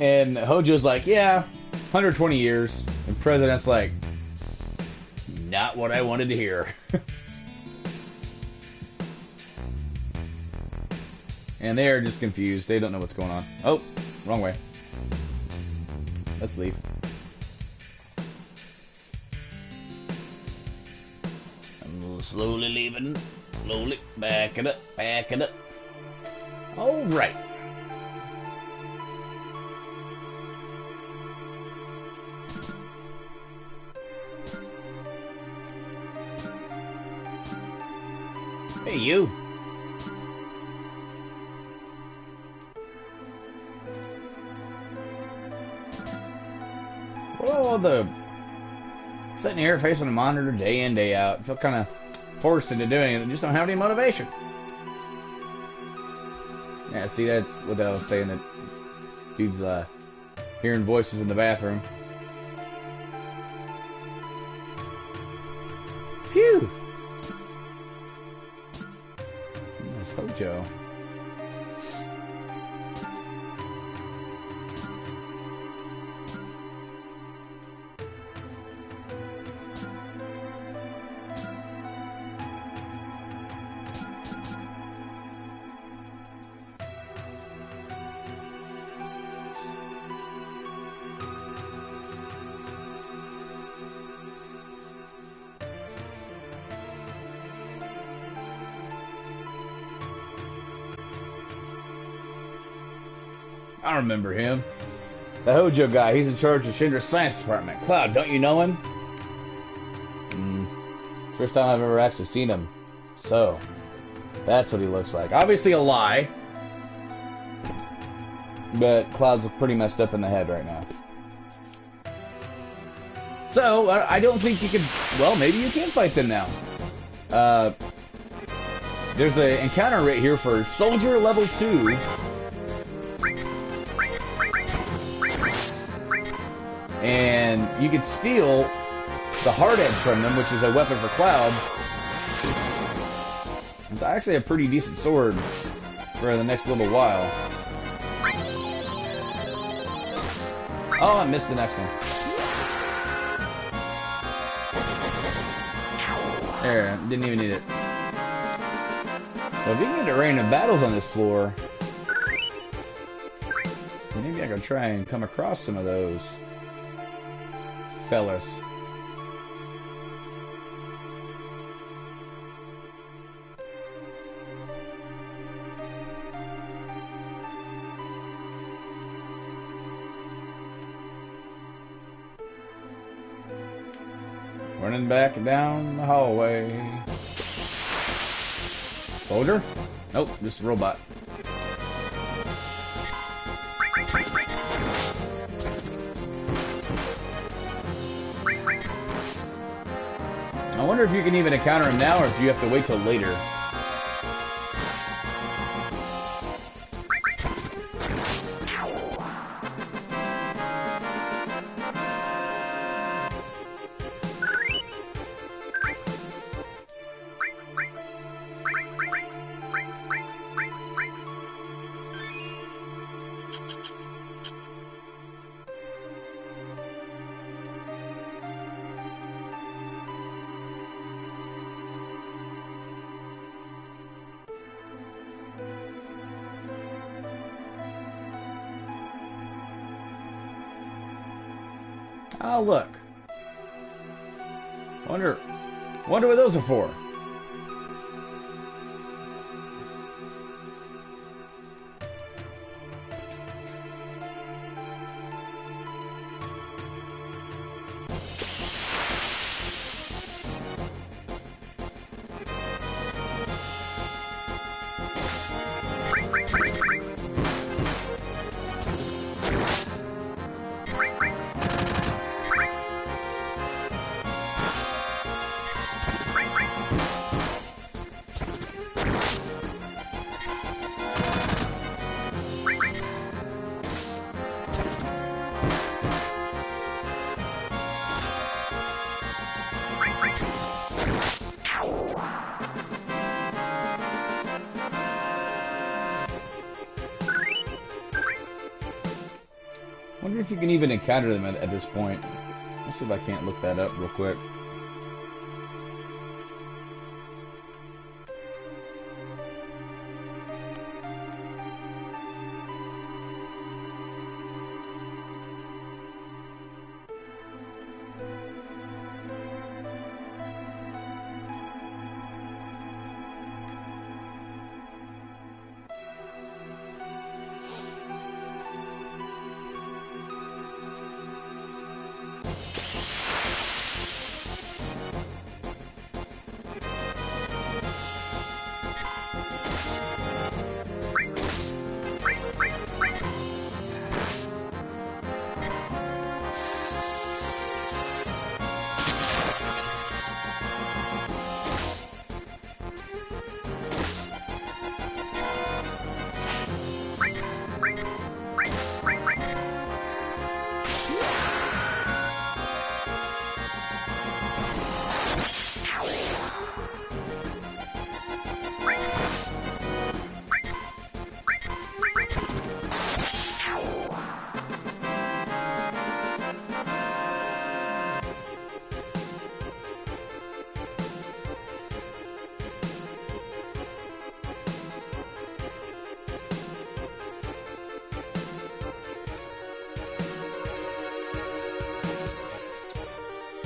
And Hojo's like, yeah, 120 years. And President's like, not what I wanted to hear. And they're just confused. They don't know what's going on. Oh, wrong way. Let's leave. I'm slowly leaving. Slowly. Back it up. Back it up. All right. Hey, you. What all the sitting here facing a monitor day in, day out? I feel kind of forced into doing it and just don't have any motivation. Yeah, see, that's what I was saying, that dude's hearing voices in the bathroom. Phew! There's Hojo. I remember him. The Hojo guy, he's in charge of Shinra's science department. Cloud, don't you know him? First time I've ever actually seen him. So, that's what he looks like. Obviously a lie. But Cloud's pretty messed up in the head right now. So, I don't think you can... Well, maybe you can fight them now. There's an encounter right here for Soldier Level 2. And you can steal the Hard Edge from them, which is a weapon for Cloud. It's actually a pretty decent sword for the next little while. Oh, I missed the next one. There, didn't even need it. So if you can get a rain of battles on this floor, maybe I can try and come across some of those fellas. Running back down the hallway. Soldier? Nope, just a robot. I wonder if you can even encounter him now, or if you have to wait till later. Oh, look. Wonder what those are for. Wonder if you can even encounter them at this point. Let's see if I can't look that up real quick.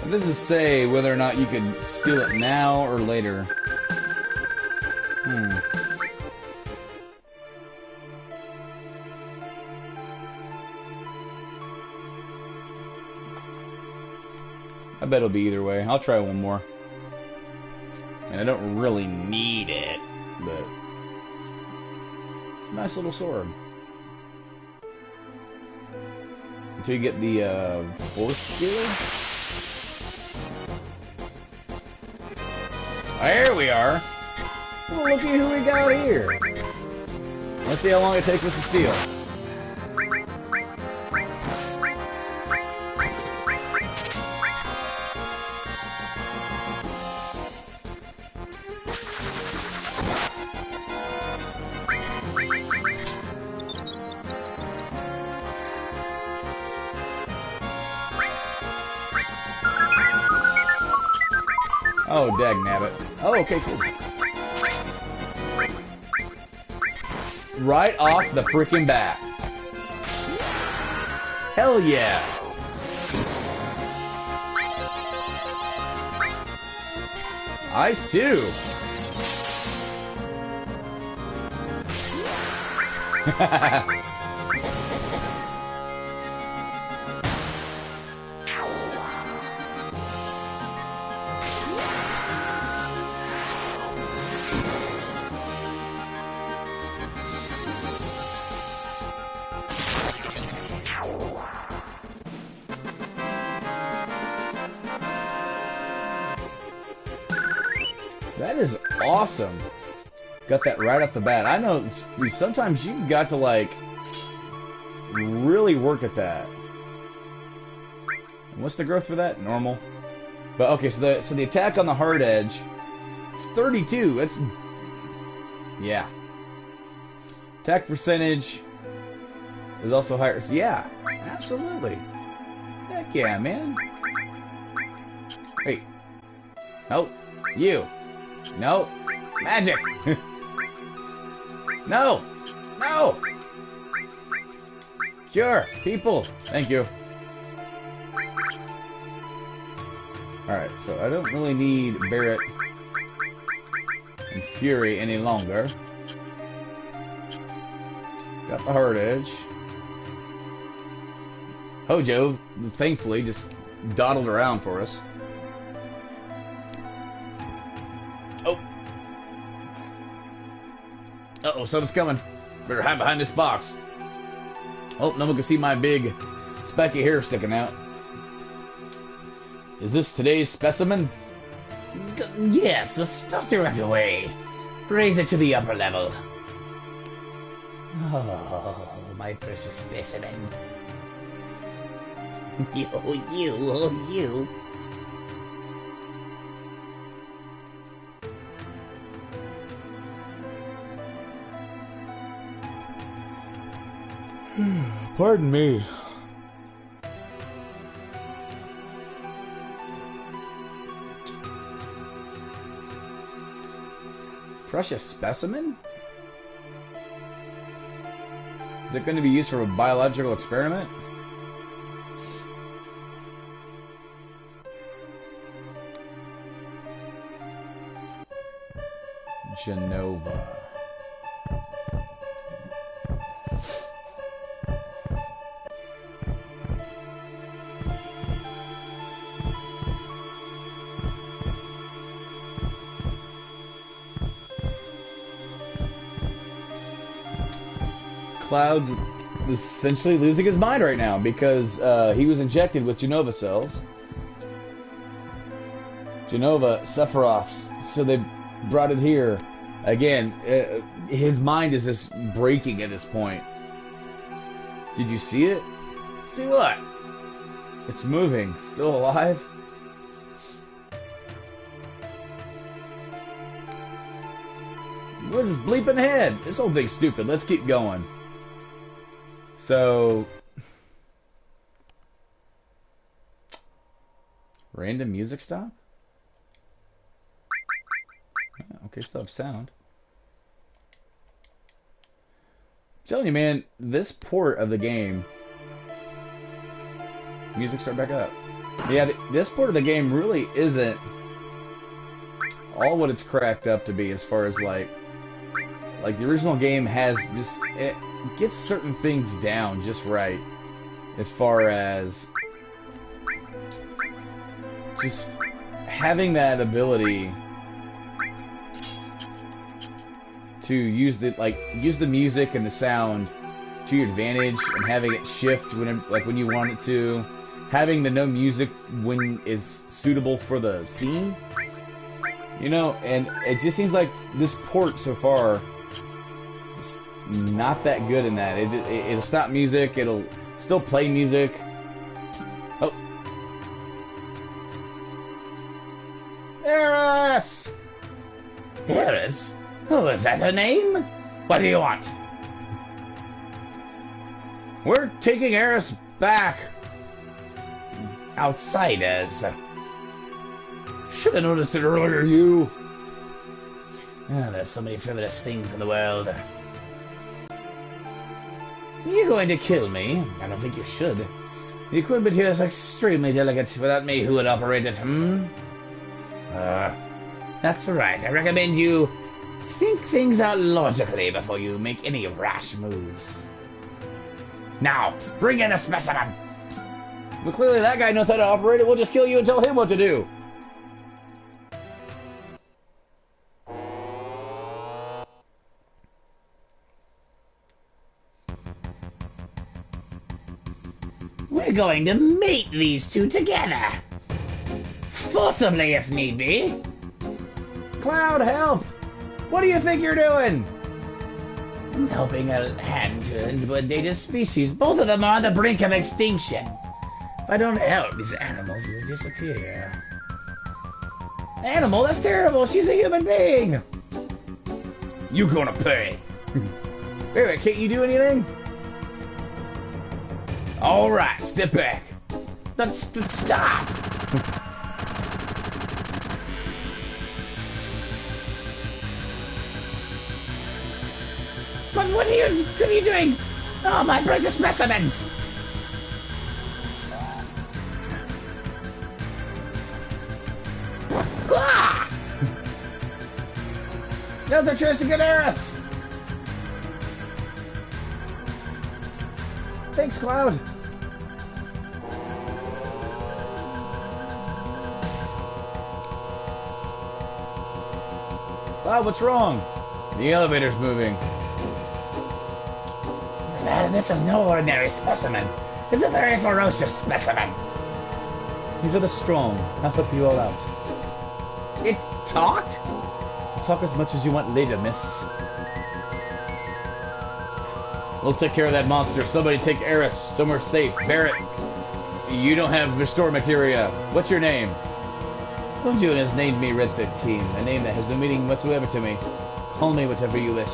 It doesn't say whether or not you can steal it now or later. I bet it'll be either way. I'll try one more. And I don't really need it, but it's a nice little sword. Until you get the Force Stealer. There we are. Well, looky who we got here. Let's see how long it takes us to steal. Oh, dagnabbit. Oh, okay, cool. Right off the freaking bat. Hell yeah. Ice too. That is awesome. Got that right off the bat. I know sometimes you've got to like really work at that. And what's the growth for that? Normal. But okay, so the attack on the hard edge, it's 32. That's yeah. Attack percentage is also higher. So yeah, absolutely. Heck yeah, man. Wait. Nope. You. No. Magic. No. No. Cure. People. Thank you. Alright, so I don't really need Barret and Fury any longer. Got the Hard Edge. Hojo, thankfully, just dawdled around for us. Oh! Uh-oh, something's coming. Better hide behind this box. Oh, no one can see my big, spiky hair sticking out. Is this today's specimen? Yes, stuff it right away. Raise it to the upper level. Oh, my precious specimen. You. Pardon me. Precious specimen? Is it going to be used for a biological experiment? Genova. Cloud's essentially losing his mind right now because he was injected with Genova cells. Genova, Sephiroth's, so they brought it here. Again, his mind is just breaking at this point. Did you see it? See what? It's moving. Still alive? What's this bleeping head? This whole thing's stupid. Let's keep going. So... Random music stop? Okay, still have sound. I'm telling you, man, this port of the game... Music start back up. Yeah, this port of the game really isn't all what it's cracked up to be as far as like the original game has just... It gets certain things down just right as far as just having that ability to use the music and the sound to your advantage and having it shift when you want it to, having the no music when it's suitable for the scene, you know. And it just seems like this port so far is not that good in that. It'll stop music, it'll still play music. Oh, Aeris! Aeris? Oh, is that her name? What do you want? We're taking Aeris back. Outsiders. Should have noticed it earlier, you. Oh, there's so many frivolous things in the world. You're going to kill me? I don't think you should. The equipment here is extremely delicate. Without me, who would operate it, That's right. I recommend you think things out logically before you make any rash moves. Now, bring in the specimen! Well, clearly that guy knows how to operate it. We'll just kill you and tell him what to do. We're going to mate these two together. Forcibly, if need be. Cloud, help! What do you think you're doing? I'm helping a hand into a endangered species. Both of them are on the brink of extinction. If I don't help, these animals will disappear. Animal? That's terrible. She's a human being. You're gonna pay. Wait, can't you do anything? All right, step back. Let's stop. What are you doing? Oh, my precious specimens! Now's our chance to get Aeris! Thanks, Cloud! Cloud, what's wrong? The elevator's moving. Man, this is no ordinary specimen. It's a very ferocious specimen. These are the strong. I'll help you all out. It talked? Talk as much as you want later, miss. We'll take care of that monster. Somebody take Aeris somewhere safe. Barrett, you don't have restore materia. What's your name? Bonjour has named me Red 15, a name that has no meaning whatsoever to me. Call me whatever you wish.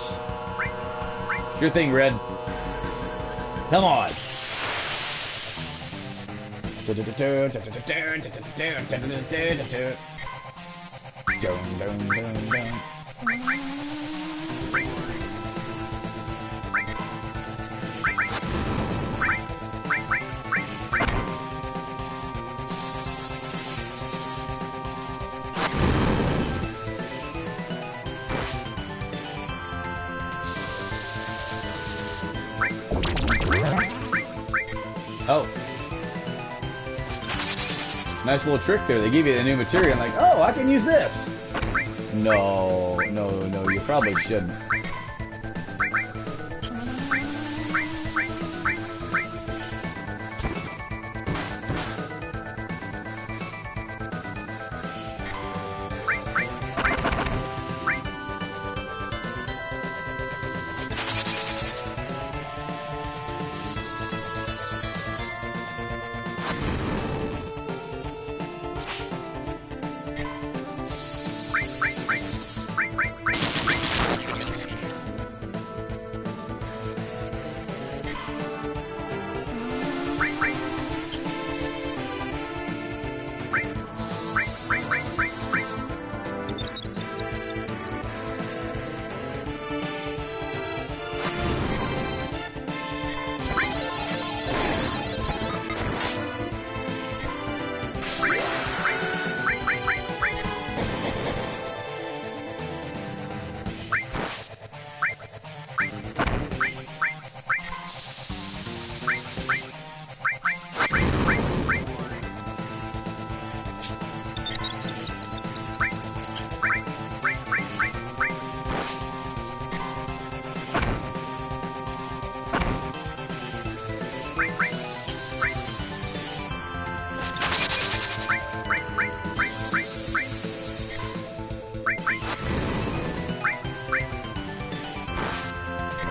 Sure thing, Red. Come on. Oh. Nice little trick there. They give you the new material and like, oh, I can use this. No, you probably shouldn't.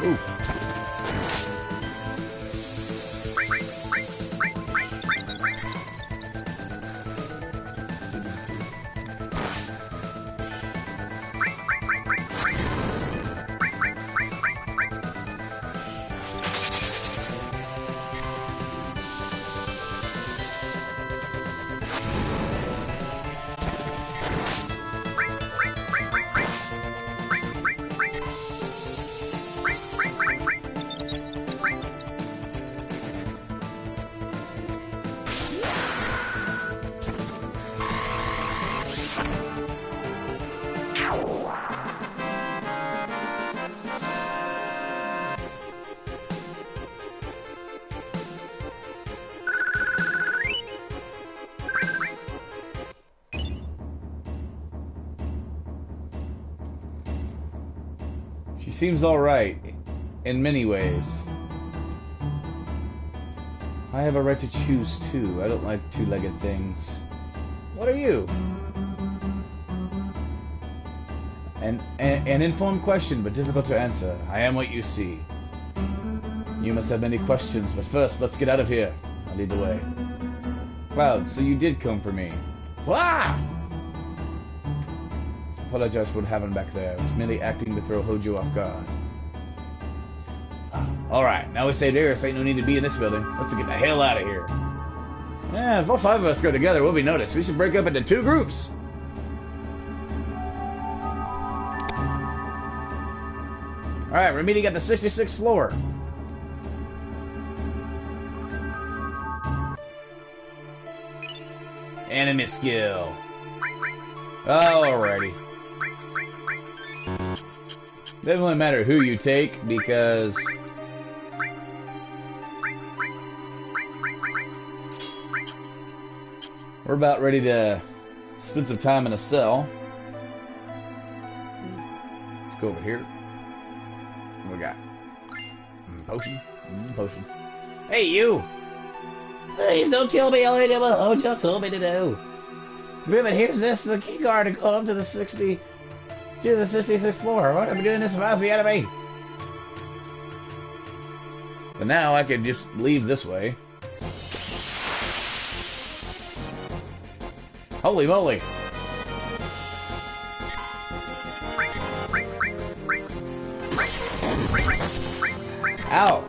Ooh. She seems alright, in many ways. I have a right to choose, too. I don't like two-legged things. What are you? An informed question, but difficult to answer. I am what you see. You must have many questions, but first, let's get out of here. I'll lead the way. Cloud, so you did come for me. Wah! Apologize for what happened back there. I was merely acting to throw Hojo off guard. Alright, now we saved Aeris, ain't no need to be in this building. Let's get the hell out of here. Yeah, if all five of us go together, we'll be noticed. We should break up into two groups. Alright, we're meeting at the 66th floor. Enemy skill. Alrighty. Doesn't really matter who you take because we're about ready to spend some time in a cell. Let's go over here. What we got? Potion? Potion. Hey, you! Please don't kill me. I only did what Hojo told me to do. But here's the key card to go up to the 66th floor. What am I doing this if I was the enemy? So now I could just leave this way. Holy moly! Ow!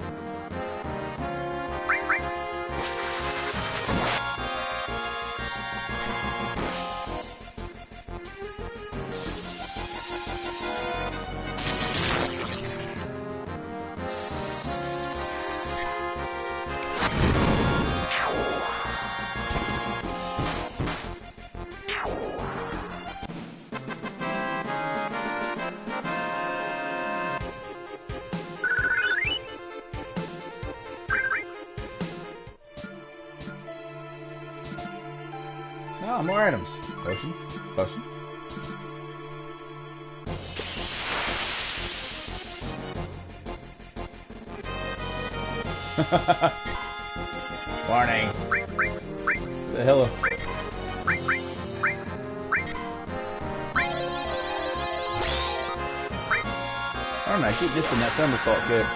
Oh, more items. Potion. Potion. Warning. The hell? I don't know, I keep missing that somersault kick.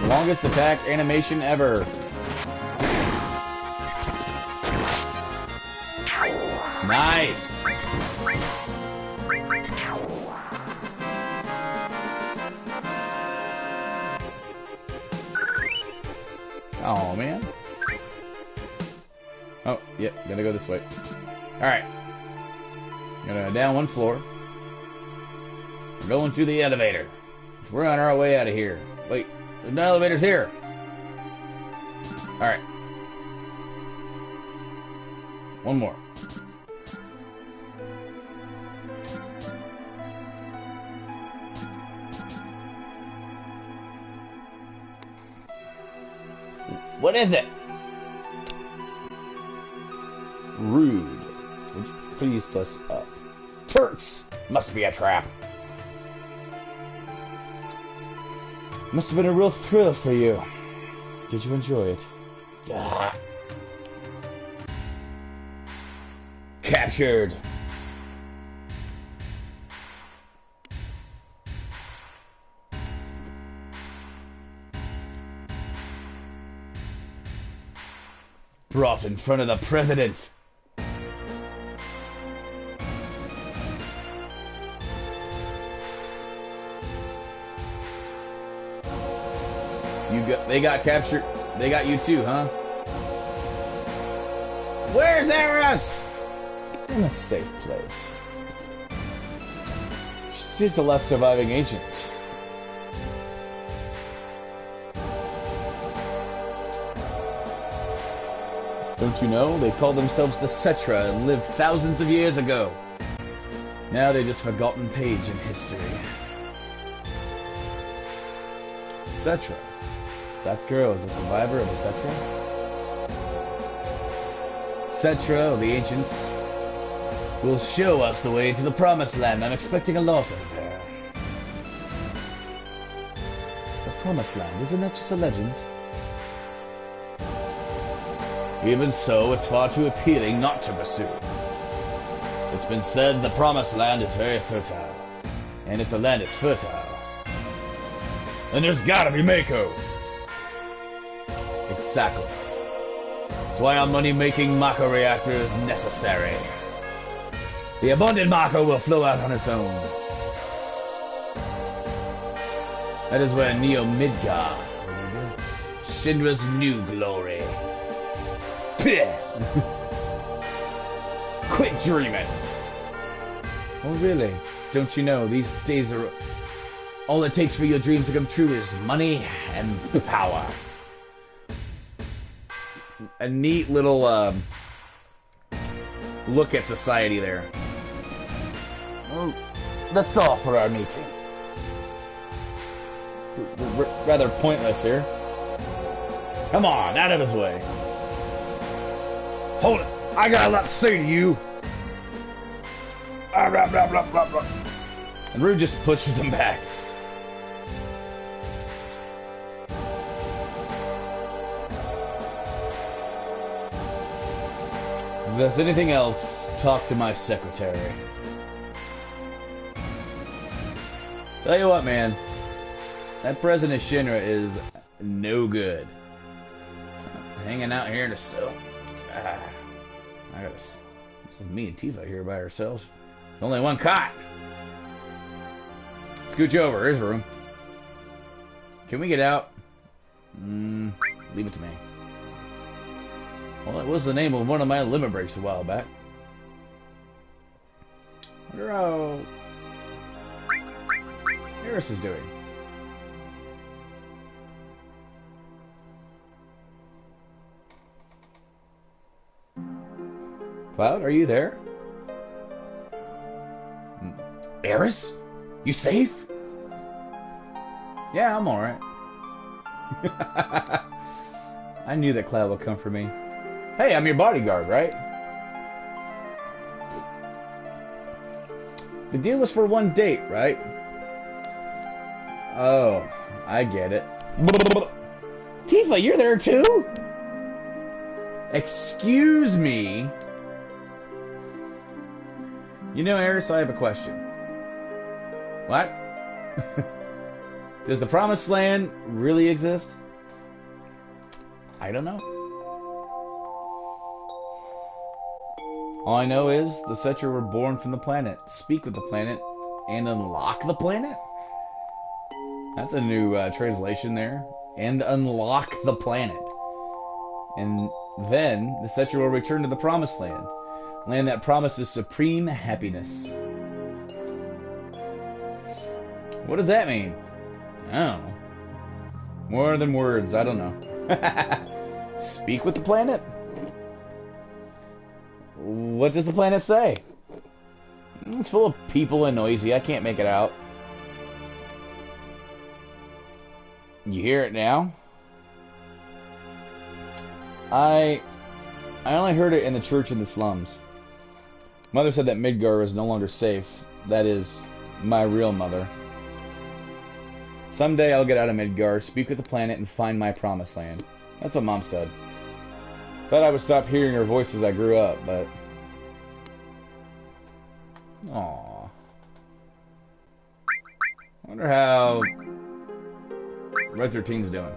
Longest attack animation ever. Nice. Oh man. Oh, yep, gotta go this way. Alright. Gonna down one floor. We're going to the elevator. We're on our way out of here. Wait. The elevator's here. Alright. One more. What is it? Rude. Would you please plus up? Turks! Must be a trap. Must have been a real thrill for you. Did you enjoy it? Captured. Brought in front of the president. They got captured. They got you too, huh? Where's Aeris? In a safe place. She's the last surviving agent. Don't you know? They called themselves the Cetra and lived thousands of years ago. Now they're just a forgotten page in history. Cetra. That girl is a survivor of the Cetra? Cetra, or the Ancients, will show us the way to the Promised Land. I'm expecting a lot of her. The Promised Land, isn't that just a legend? Even so, it's far too appealing not to pursue. It's been said the Promised Land is very fertile. And if the land is fertile, then there's gotta be Mako. Exactly. That's why our money-making Mako reactor is necessary. The abundant Mako will flow out on its own. That is where Neo Midgard will be built. Shinra's new glory. Quit dreaming. Oh, really? Don't you know, these days are... all it takes for your dreams to come true is money and power. A neat little look at society there. Well, that's all for our meeting. Rather pointless here. Come on, out of his way. Hold it. I got a lot to say to you. Blah, blah, blah, blah, blah. And Rue just pushes him back. If there's anything else, talk to my secretary. Tell you what, man. That President Shinra is no good. Hanging out here in the cell. I gotta... This is me and Tifa here by ourselves. Only one cot. Scooch over. Here's room. Can we get out? Leave it to me. Well, that was the name of one of my limit breaks a while back. Wonder how Aeris is doing. Cloud, are you there? Aeris? You safe? Yeah, I'm alright. I knew that Cloud would come for me. Hey, I'm your bodyguard, right? The deal was for one date, right? Oh, I get it. Tifa, you're there too? Excuse me? You know, Aeris, I have a question. What? Does the Promised Land really exist? I don't know. All I know is the Cetra were born from the planet, speak with the planet, and unlock the planet? That's a new translation there. And unlock the planet. And then the Cetra will return to the Promised Land. Land that promises supreme happiness. What does that mean? I don't know. More than words, I don't know. Speak with the planet? What does the planet say? It's full of people and noisy. I can't make it out. You hear it now? I only heard it in the church in the slums. Mother said that Midgar is no longer safe. That is, my real mother. Someday I'll get out of Midgar, speak with the planet, and find my Promised Land. That's what Mom said. Thought I would stop hearing her voice as I grew up, but... Aww. I wonder how... Red 13's doing.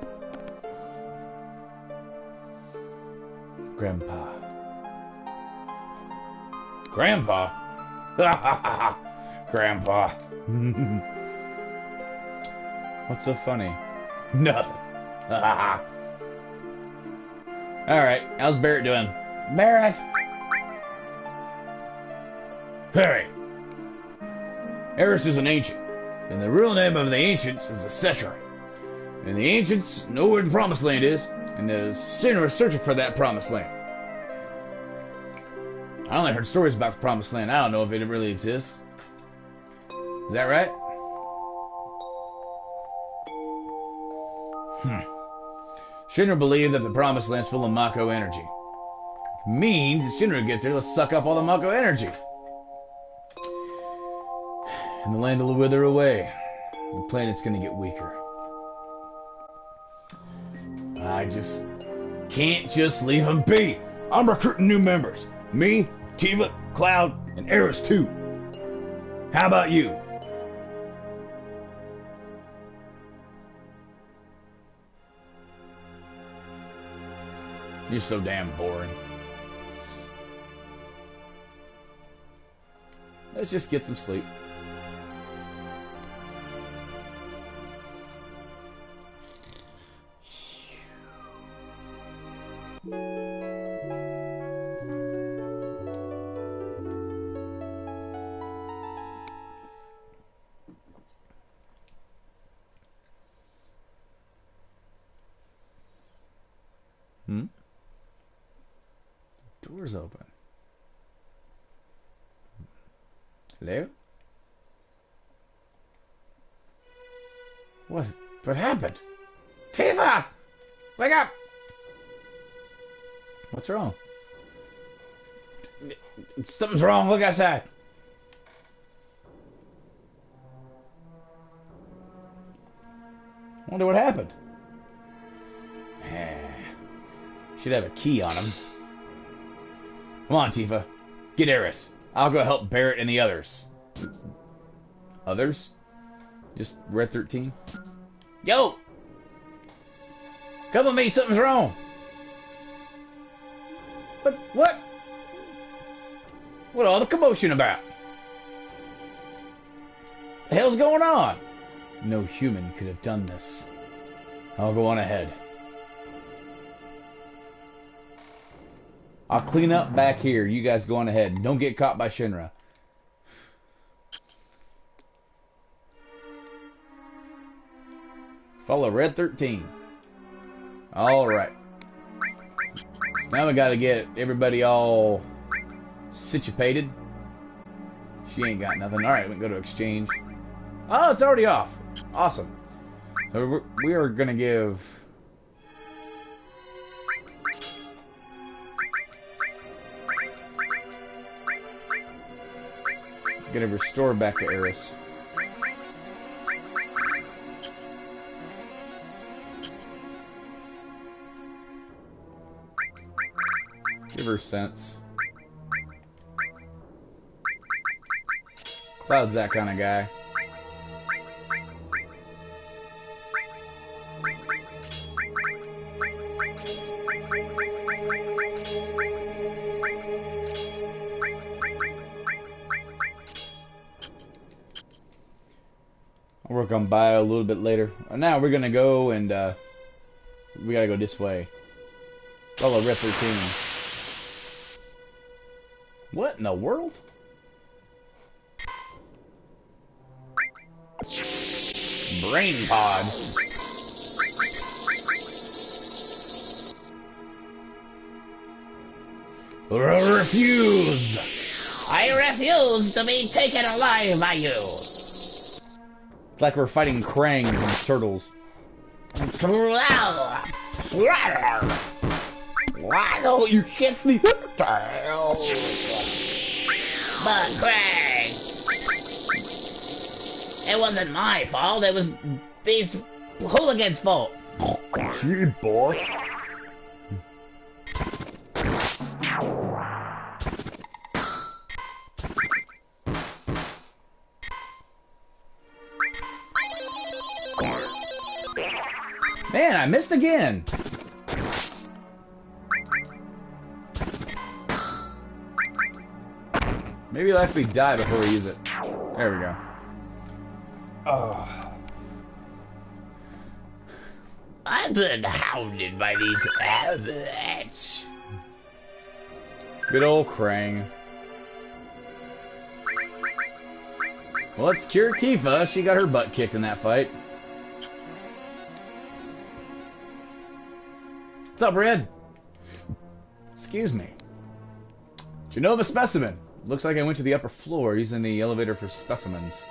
Grandpa. Grandpa? Grandpa. What's so funny? Nothing. Alright, how's Barrett doing? Barrett! Harry! Aeris is an ancient, and the real name of the ancients is the Cetra. And the ancients know where the Promised Land is, and the Shinra are searching for that Promised Land. I only heard stories about the Promised Land. I don't know if it really exists. Is that right? Shinra believe that the Promised Land's full of Mako energy. Means if Shinra get there, they'll suck up all the Mako energy. And the land will wither away. The planet's gonna get weaker. I just can't just leave them be. I'm recruiting new members. Me, Tiva, Cloud, and Aeris too. How about you? You're so damn boring. Let's just get some sleep. Door's open. Hello? What happened? Tifa! Wake up! What's wrong? Something's wrong. Look outside. Wonder what happened. Should have a key on him. Come on, Tifa. Get Aeris. I'll go help Barrett and the others. Others? Just Red 13? Yo! Come with me. Something's wrong. But what? What all the commotion about? The hell's going on? No human could have done this. I'll go on ahead. I'll clean up back here. You guys go on ahead. Don't get caught by Shinra. Follow Red 13. Alright. So now we gotta get everybody all situated. She ain't got nothing. Alright, we can go to exchange. Oh, it's already off. Awesome. So we are gonna give... Gonna restore back to Aeris. Give her sense. Cloud's that kind of guy. I'll work on bio a little bit later. Now we're gonna go and we gotta go this way. Follow Red 13. What in the world? Brain pod. Refuse. I refuse to be taken alive by you. It's like we're fighting Krang from Turtles. Why don't you kiss me? But Krang, it wasn't my fault. It was these hooligans' fault. Gee, boss. Man, I missed again. Maybe he'll actually die before we use it. There we go. Oh. I've been hounded by these avalanche. Good old Krang. Well, let's cure Tifa. She got her butt kicked in that fight. What's up, Red? Excuse me. Genova specimen. Looks like I went to the upper floor using the elevator for specimens.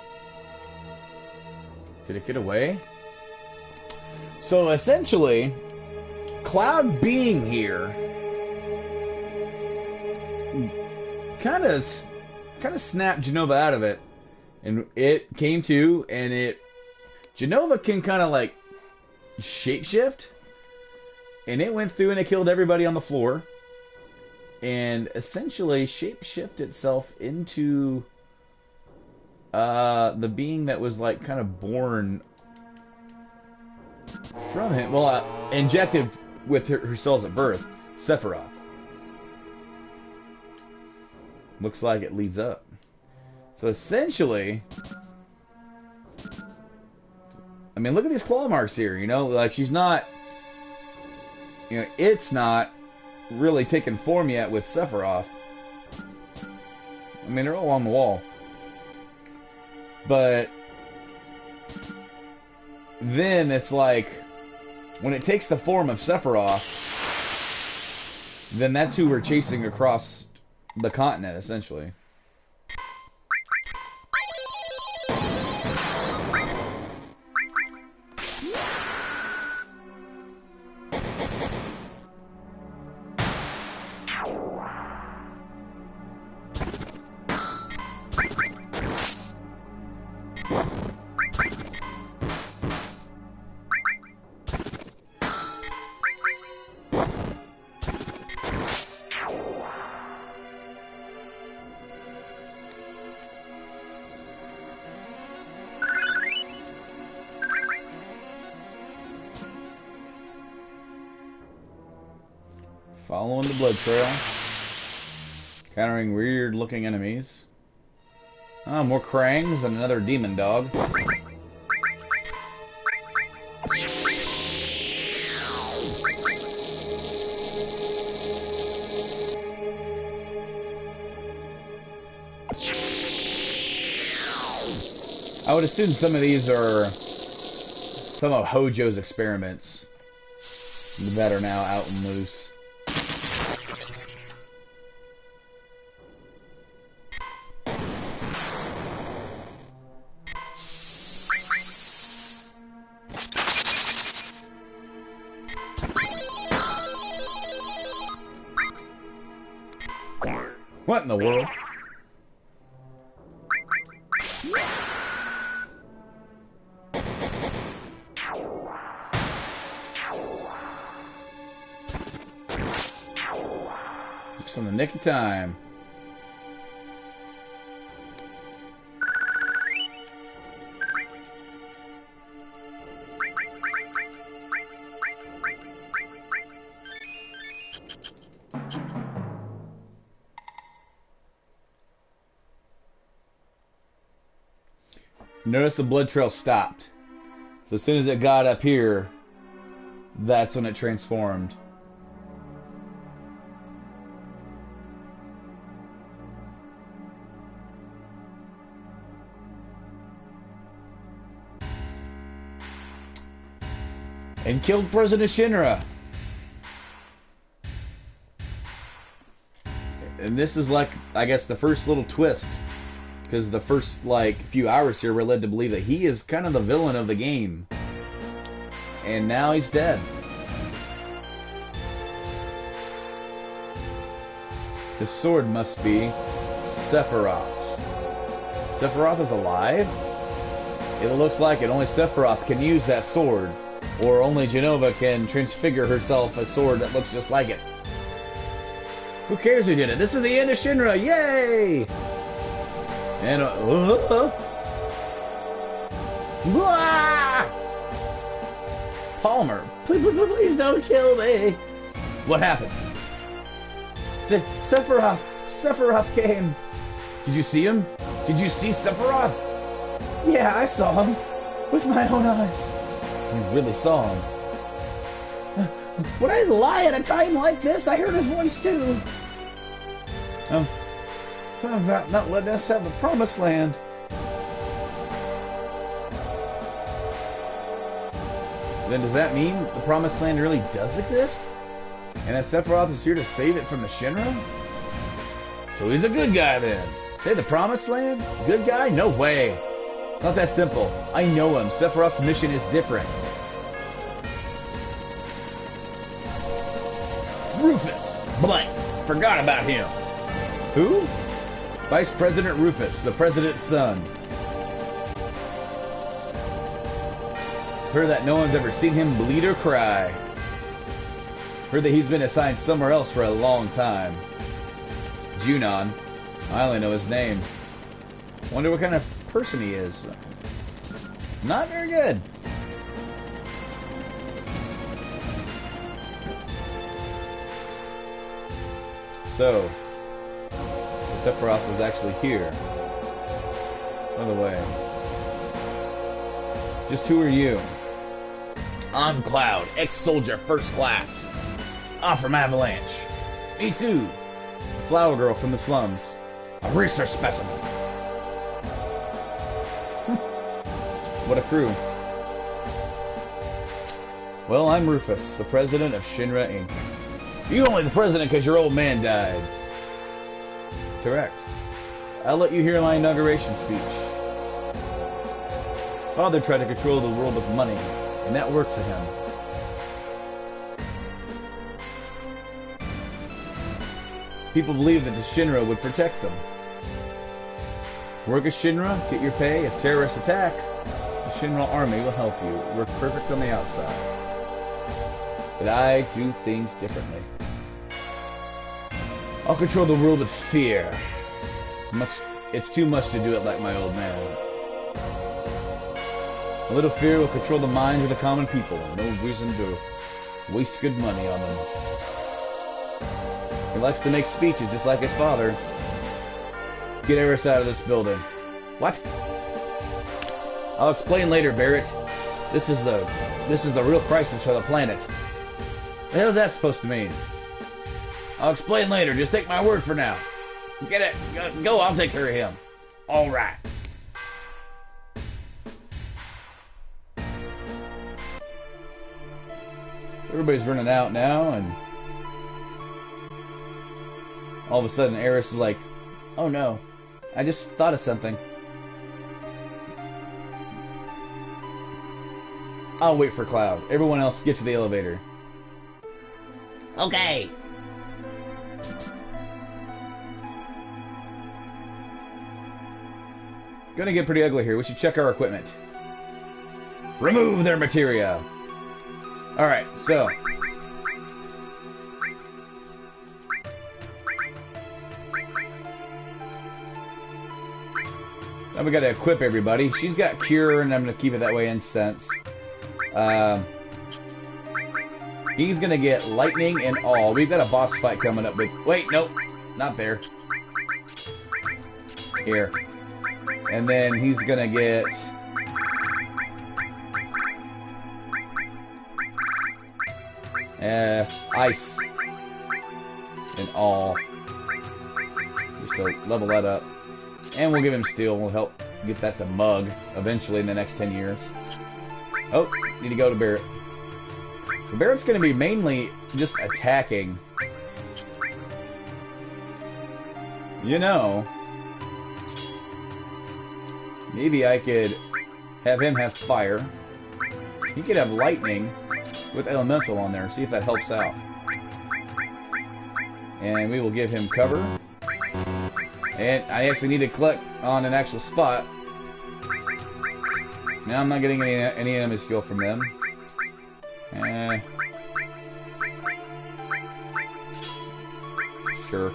Did it get away? So essentially, Cloud being here kind of snapped Genova out of it, and it came to, and Genova can kind of like shapeshift, and it went through and it killed everybody on the floor, and essentially shapeshift itself into the being that was like kind of born from him. Well, injected with her cells at birth, Sephiroth. Looks like it leads up. So essentially, I mean, look at these claw marks here. You know, like she's not, you know, it's not really taken form yet with Sephiroth. I mean, they're all on the wall. But then it's like, when it takes the form of Sephiroth, then that's who we're chasing across the continent, essentially. Following the blood trail. Countering weird-looking enemies. Oh, more Krangs and another demon dog. I would assume some of these are some of Hojo's experiments that are now out and loose. What in the world? Just in the nick of time. Notice the blood trail stopped. So as soon as it got up here, that's when it transformed. And killed President Shinra. And this is like, I guess, the first little twist. Because the first, like, few hours here, we're led to believe that he is kind of the villain of the game. And now he's dead. His sword must be Sephiroth's. Sephiroth is alive? It looks like it. Only Sephiroth can use that sword. Or only Genova can transfigure herself a sword that looks just like it. Who cares who did it? This is the end of Shinra! Yay! And Palmer, please don't kill me. What happened? Sephiroth came. Did you see him? Did you see Sephiroth? Yeah, I saw him with my own eyes. You really saw him? Would I lie at a time like this? I heard his voice too. Something about not letting us have the promised land. Then does that mean the promised land really does exist? And that Sephiroth is here to save it from the Shinra? So he's a good guy then. Say the promised land? Good guy? No way. It's not that simple. I know him. Sephiroth's mission is different. Rufus! Blank. Forgot about him. Who? Vice President Rufus, the president's son. Heard that no one's ever seen him bleed or cry. Heard that he's been assigned somewhere else for a long time. Junon. I only know his name. Wonder what kind of person he is. Not very good. So, Sephiroth was actually here. By the way. Just who are you? I'm Cloud, ex-soldier first class. I'm from Avalanche. Me too. A flower girl from the slums. A research specimen. What a crew. Well, I'm Rufus, the president of Shinra Inc. You only the president because your old man died. Correct. I'll let you hear my inauguration speech. Father tried to control the world with money, and that worked for him. People believed that the Shinra would protect them. Work as Shinra, get your pay. If terrorists attack, the Shinra army will help you. Work perfect on the outside. But I do things differently. I'll control the world with fear. It's too much to do it like my old man. A little fear will control the minds of the common people. No reason to waste good money on them. He likes to make speeches just like his father. Get Aeris out of this building. What? I'll explain later, Barrett. This is the real crisis for the planet. What the hell is that supposed to mean? I'll explain later. Just take my word for now. Get it. Go. I'll take care of him. All right. Everybody's running out now, and all of a sudden Aeris is like, oh no, I just thought of something. I'll wait for Cloud. Everyone else get to the elevator. Okay. Gonna get pretty ugly here. We should check our equipment. Remove their materia. Alright, so now we gotta equip everybody. She's got Cure, and I'm gonna keep it that way in sense. He's gonna get Lightning and All. We've got a boss fight coming up with... Wait, nope. Not there. Here. And then he's gonna get... Ice. And All. Just to level that up. And we'll give him Steel. We'll help get that to Mug eventually in the next 10 years. Oh, need to go to Barrett. So Barrett's going to be mainly just attacking. You know, maybe I could have him have Fire. He could have Lightning with Elemental on there. See if that helps out. And we will give him cover. And I actually need to collect on an actual spot. Now I'm not getting any enemy skill from them. Sure.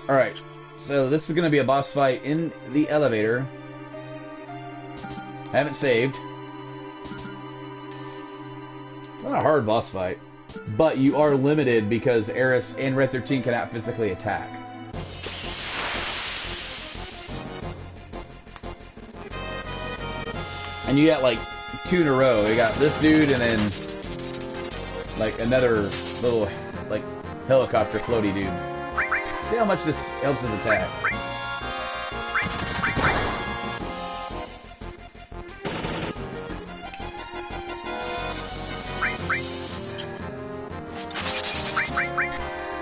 Alright, so this is going to be a boss fight in the elevator. Haven't saved. It's not a hard boss fight, but you are limited because Aeris and Red 13 cannot physically attack. And you got like 2 in a row. You got this dude and then like another little like helicopter floaty dude. See how much this helps his attack.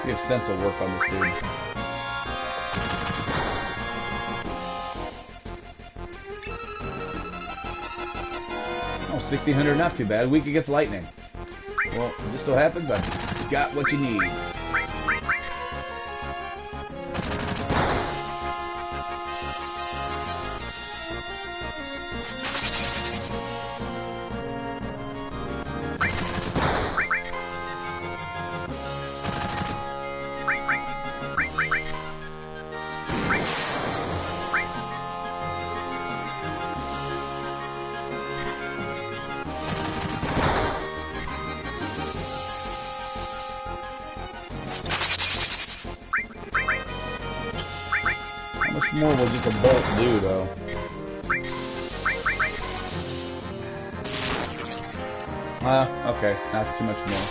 See if sense will work on this dude. Oh, 1600, not too bad. Weak against lightning. Well, it just so happens I've got what you need. More will just a bolt do, though. Okay, not too much more.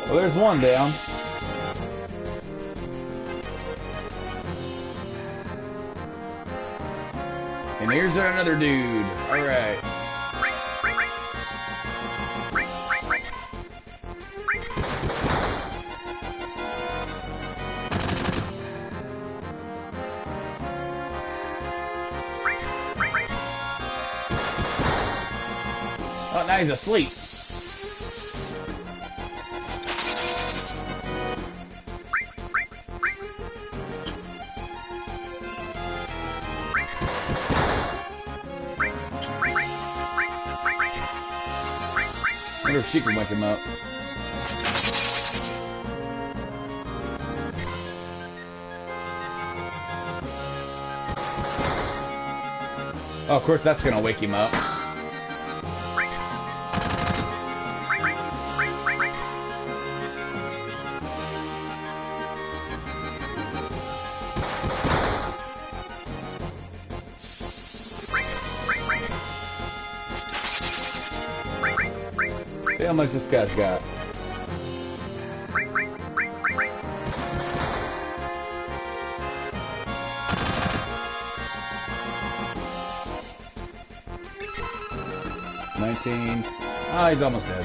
Well, there's one down. And here's another dude. Alright. Oh, now he's asleep. I wonder if she can wake him up. Oh, of course that's gonna wake him up. See how much this guy's got. Ah, he's almost dead.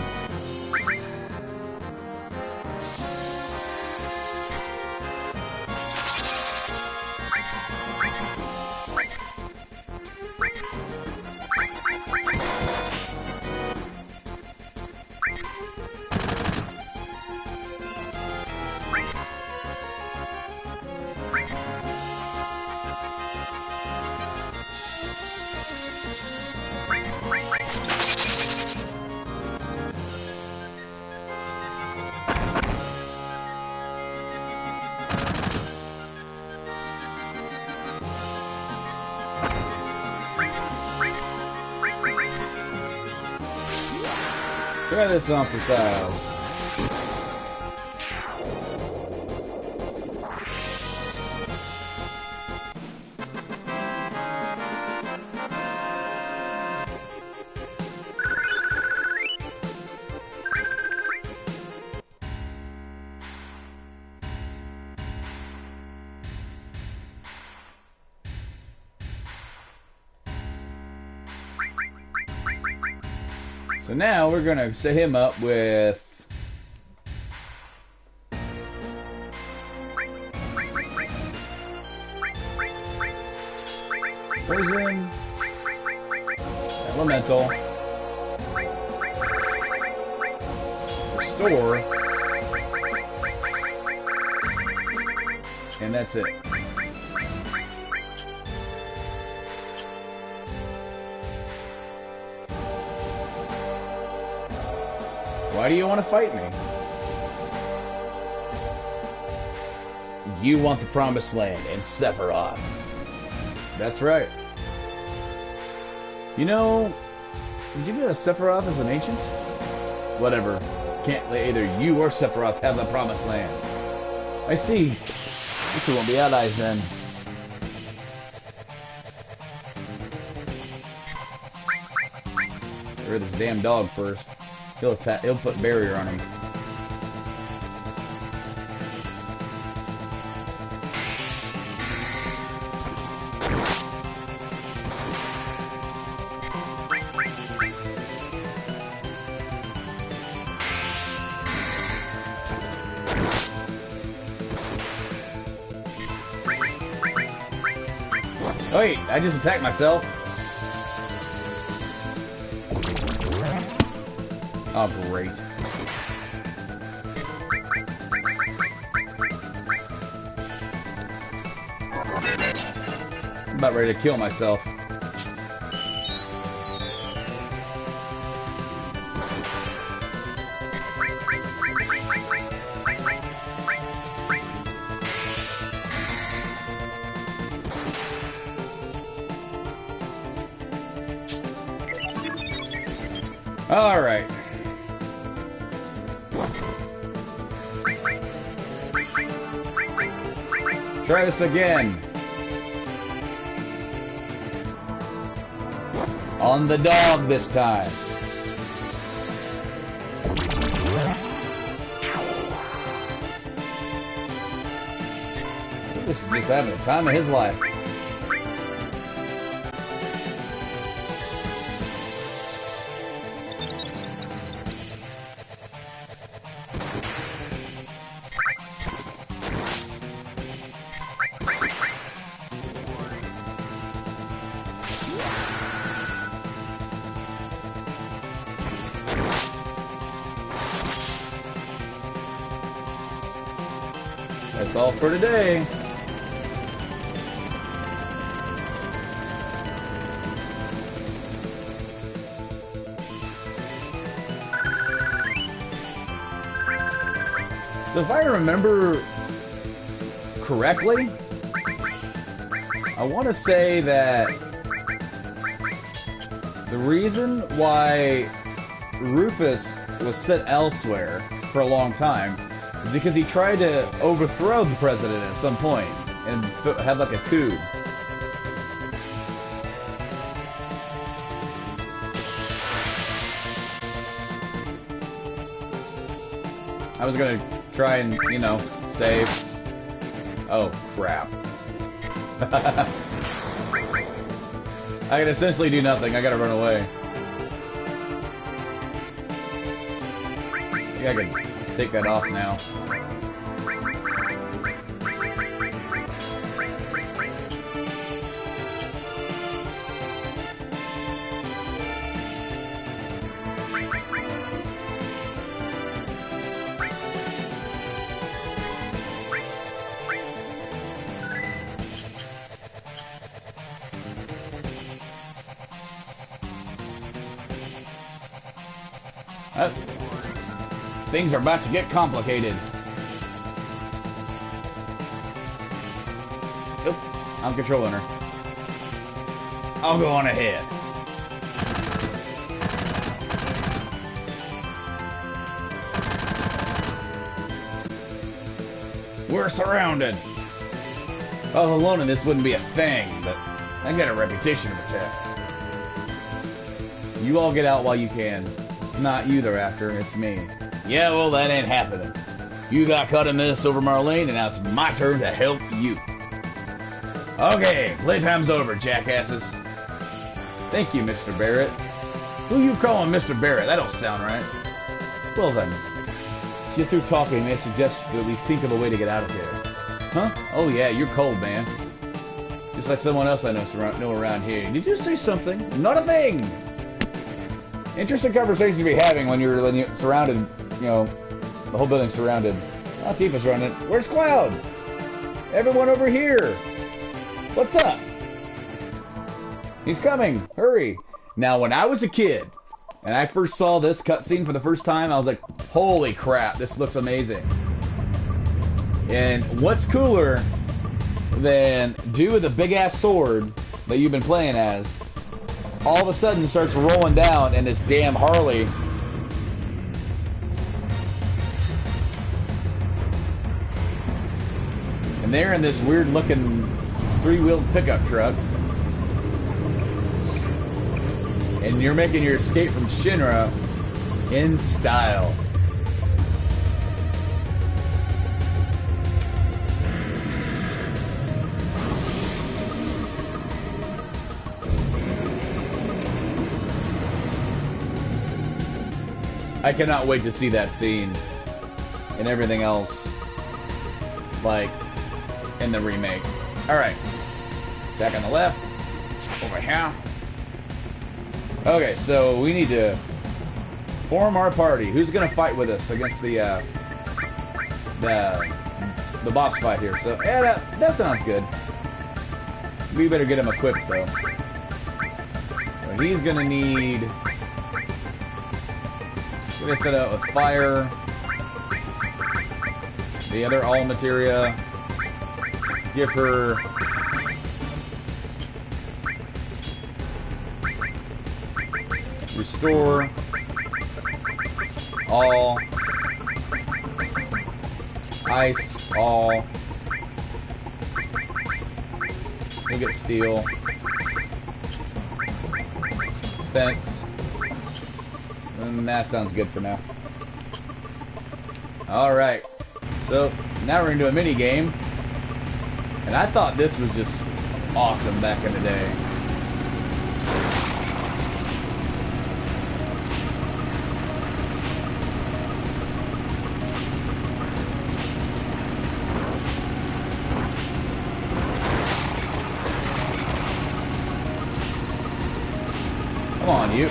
Try this on for size. So now we're gonna set him up with Prison, Elemental, Restore, and that's it. Why do you want to fight me? You want the Promised Land and Sephiroth. That's right. You know, did you know that Sephiroth is an ancient? Whatever. Can't let either you or Sephiroth have the Promised Land. I see. Guess we won't be allies then. Get rid of this damn dog first. He'll attack. He'll put barrier on him. Oh wait, I just attacked myself. Oh great. I'm about ready to kill myself. Alright. Try this again. On the dog this time. This is just having the time of his life. That's all for today. So if I remember correctly, I want to say that the reason why Rufus was sent elsewhere for a long time is because he tried to overthrow the president at some point and had like a coup. I was gonna try and, you know, save. Oh, crap. I can essentially do nothing. I gotta run away. I think I can take that off now. Things are about to get complicated. Nope, I'm controlling her. I'll go on ahead. We're surrounded. All alone in this wouldn't be a thing, but I got a reputation to protect. You all get out while you can. It's not you they're after, it's me. Yeah, well, that ain't happening. You got caught in this over Marlene, and now it's my turn to help you. Okay, playtime's over, jackasses. Thank you, Mr. Barrett. Who you calling Mr. Barrett? That don't sound right. Well then, if you're through talking, may I suggest that we think of a way to get out of here. Huh? Oh yeah, you're cold, man. Just like someone else I know around here. Did you say something? Not a thing! Interesting conversation to be having when you're surrounded, you know, the whole building's surrounded. Tifa's running. Where's Cloud? Everyone over here! What's up? He's coming! Hurry! Now, when I was a kid, and I first saw this cutscene for the first time, I was like, holy crap, this looks amazing. And what's cooler than dude with a big-ass sword that you've been playing as, all of a sudden starts rolling down in this damn Harley. And they're in this weird-looking three-wheeled pickup truck. And you're making your escape from Shinra in style. I cannot wait to see that scene and everything else, like, in the remake. Alright. Back on the left. Over here. Okay, so we need to form our party. Who's gonna fight with us against the boss fight here? So, yeah, that sounds good. We better get him equipped, though. So he's gonna need... We're gonna set out with fire. The other all materia. Give her... Restore. all. Ice, all. We'll get steel. Sense. And that sounds good for now. Alright. So, now we're gonna do a mini game. And I thought this was just awesome back in the day. Come on, you.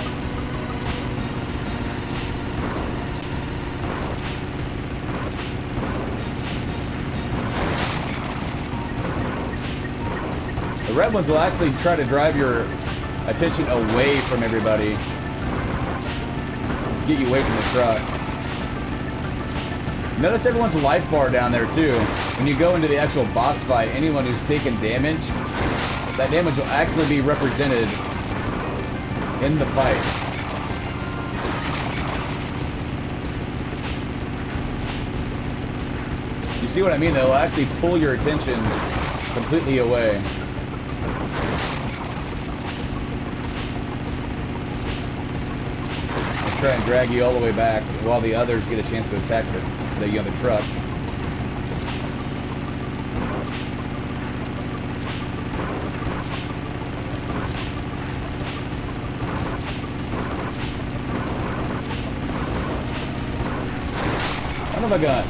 The red ones will actually try to drive your attention away from everybody. Get you away from the truck. Notice everyone's life bar down there too. When you go into the actual boss fight, anyone who's taken damage, that damage will actually be represented in the fight. You see what I mean? They'll actually pull your attention completely away. I'll try and drag you all the way back while the others get a chance to attack the other truck. Son of a gun.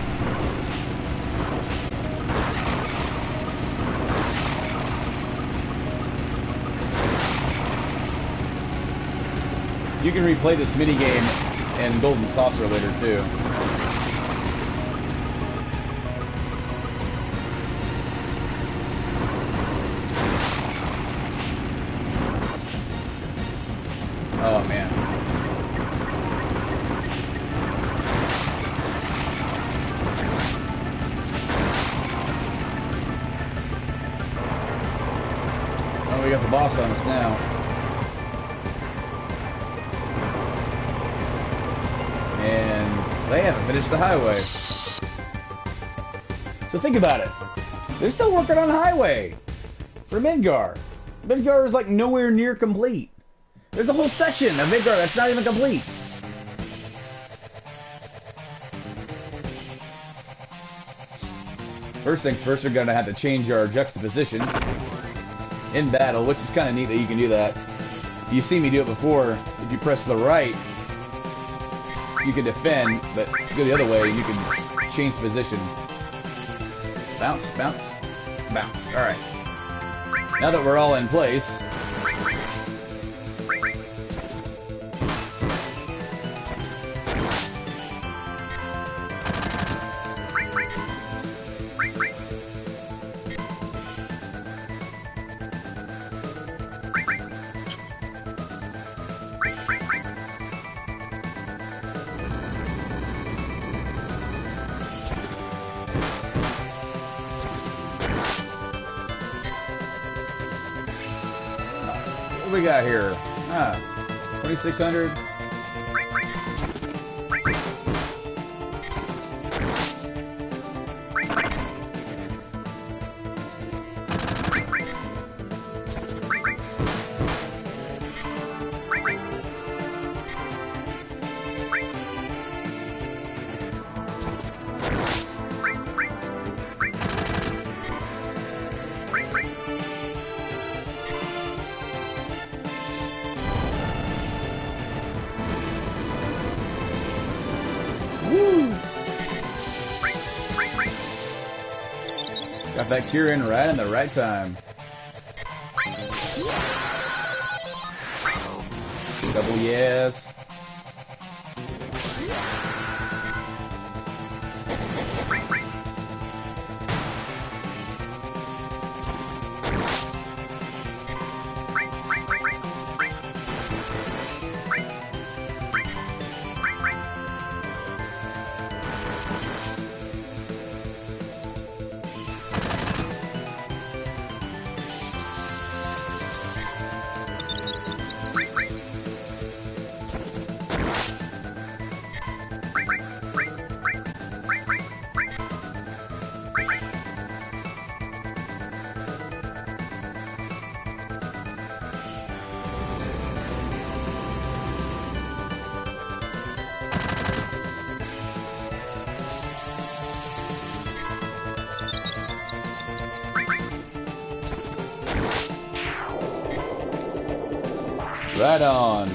You can replay this minigame in Golden Saucer later too. Oh man. Oh, we got the boss on us now. And they haven't finished the highway. So think about it. They're still working on the highway for Midgar. Midgar is like nowhere near complete. There's a whole section of Midgar that's not even complete. First things first, we're gonna have to change our juxtaposition in battle, which is kind of neat that you can do that. You've seen me do it before. If you press the right, you can defend, but go the other way and you can change position. Bounce, bounce, bounce. Alright. Now that we're all in place, what we got here? 2600. Got that cure in right in the right time. Double yes. Right on.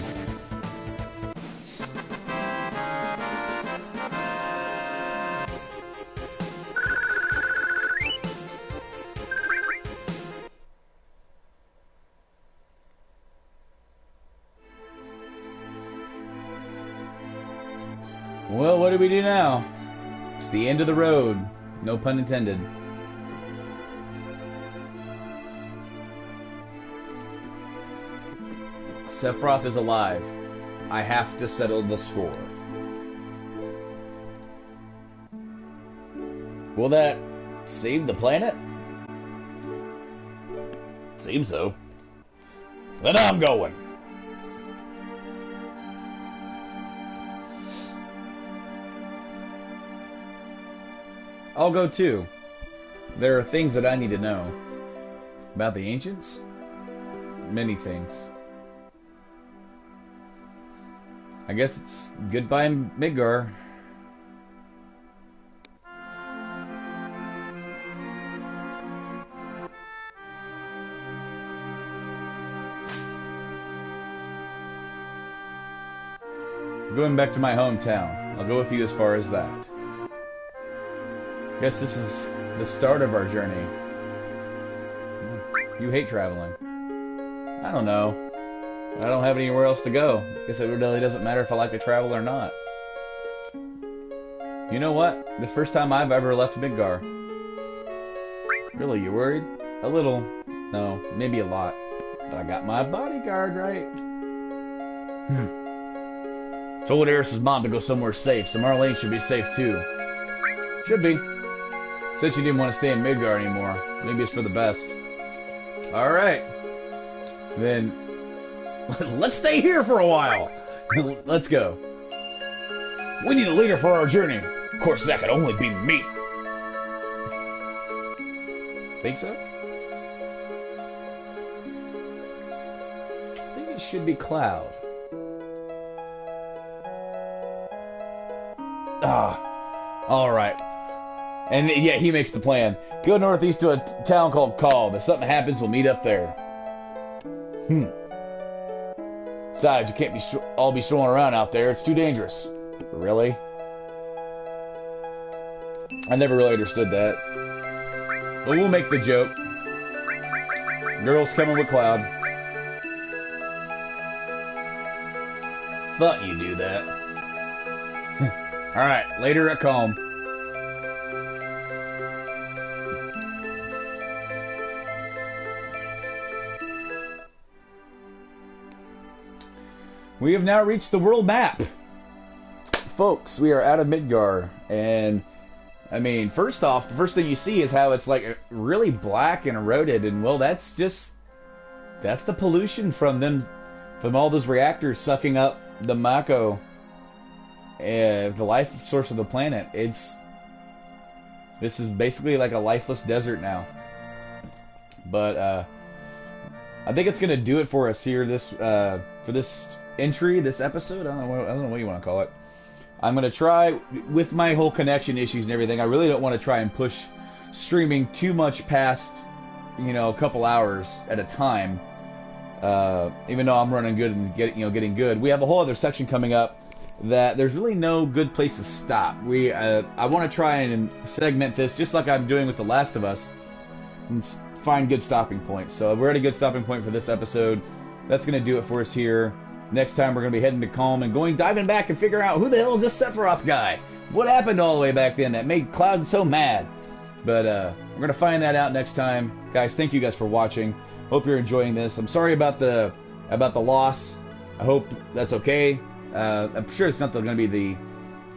Well, what do we do now? It's the end of the road. No pun intended. Sephiroth is alive. I have to settle the score. Will that save the planet? Seems so. Then I'm going. I'll go too. There are things that I need to know. About the ancients? Many things. I guess it's goodbye Midgar. Going back to my hometown. I'll go with you as far as that. Guess this is the start of our journey. You hate traveling. I don't know. I don't have anywhere else to go. Guess it really doesn't matter if I like to travel or not. You know what? The first time I've ever left Midgar. Really, you worried? A little. No, maybe a lot. But I got my bodyguard right. Told Aeris' mom to go somewhere safe, so Marlene should be safe too. Should be. Said she didn't want to stay in Midgar anymore. Maybe it's for the best. Alright. Then, let's stay here for a while. Let's go. We need a leader for our journey. Of course, that could only be me. Think so? I think it should be Cloud. Alright. And yeah, he makes the plan. Go northeast to a town called Calm. If something happens, we'll meet up there. Besides, you can't all be strolling around out there. It's too dangerous. Really? I never really understood that. But we'll make the joke. Girl's coming with Cloud. Thought you'd do that. Alright, later at Calm. We have now reached the world map. Folks, we are out of Midgar. And, I mean, first off, the first thing you see is how it's like really black and eroded. And, well, that's the pollution from all those reactors sucking up the Mako. The life source of the planet. This is basically like a lifeless desert now. But I think it's gonna do it for us here. For this entry, this episode. I don't know what you want to call it. I'm gonna try with my whole connection issues and everything. I really don't want to try and push streaming too much past a couple hours at a time. Even though I'm running good and getting good, we have a whole other section coming up that there's really no good place to stop. I want to try and segment this just like I'm doing with The Last of Us and find good stopping points. So we're at a good stopping point for this episode. That's going to do it for us here. Next time we're going to be heading to Calm and diving back and figure out who the hell is this Sephiroth guy? What happened all the way back then that made Cloud so mad? But we're going to find that out next time. Guys, thank you guys for watching. Hope you're enjoying this. I'm sorry about the loss. I hope that's okay. I'm sure it's not going to be the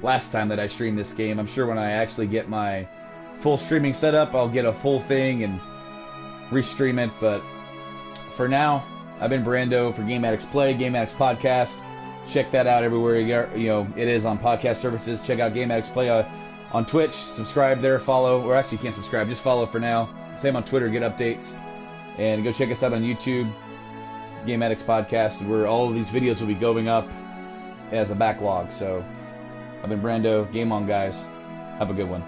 last time that I stream this game. I'm sure when I actually get my full streaming set up, I'll get a full thing and restream it. But for now, I've been Brando for Game Addicts Play, Game Addicts Podcast. Check that out everywhere it is on podcast services. Check out Game Addicts Play on Twitch. Subscribe there, follow. Or actually, you can't subscribe. Just follow for now. Same on Twitter. Get updates. And go check us out on YouTube, Game Addicts Podcast, where all of these videos will be going up as a backlog. So, I've been Brando. Game on, guys. Have a good one.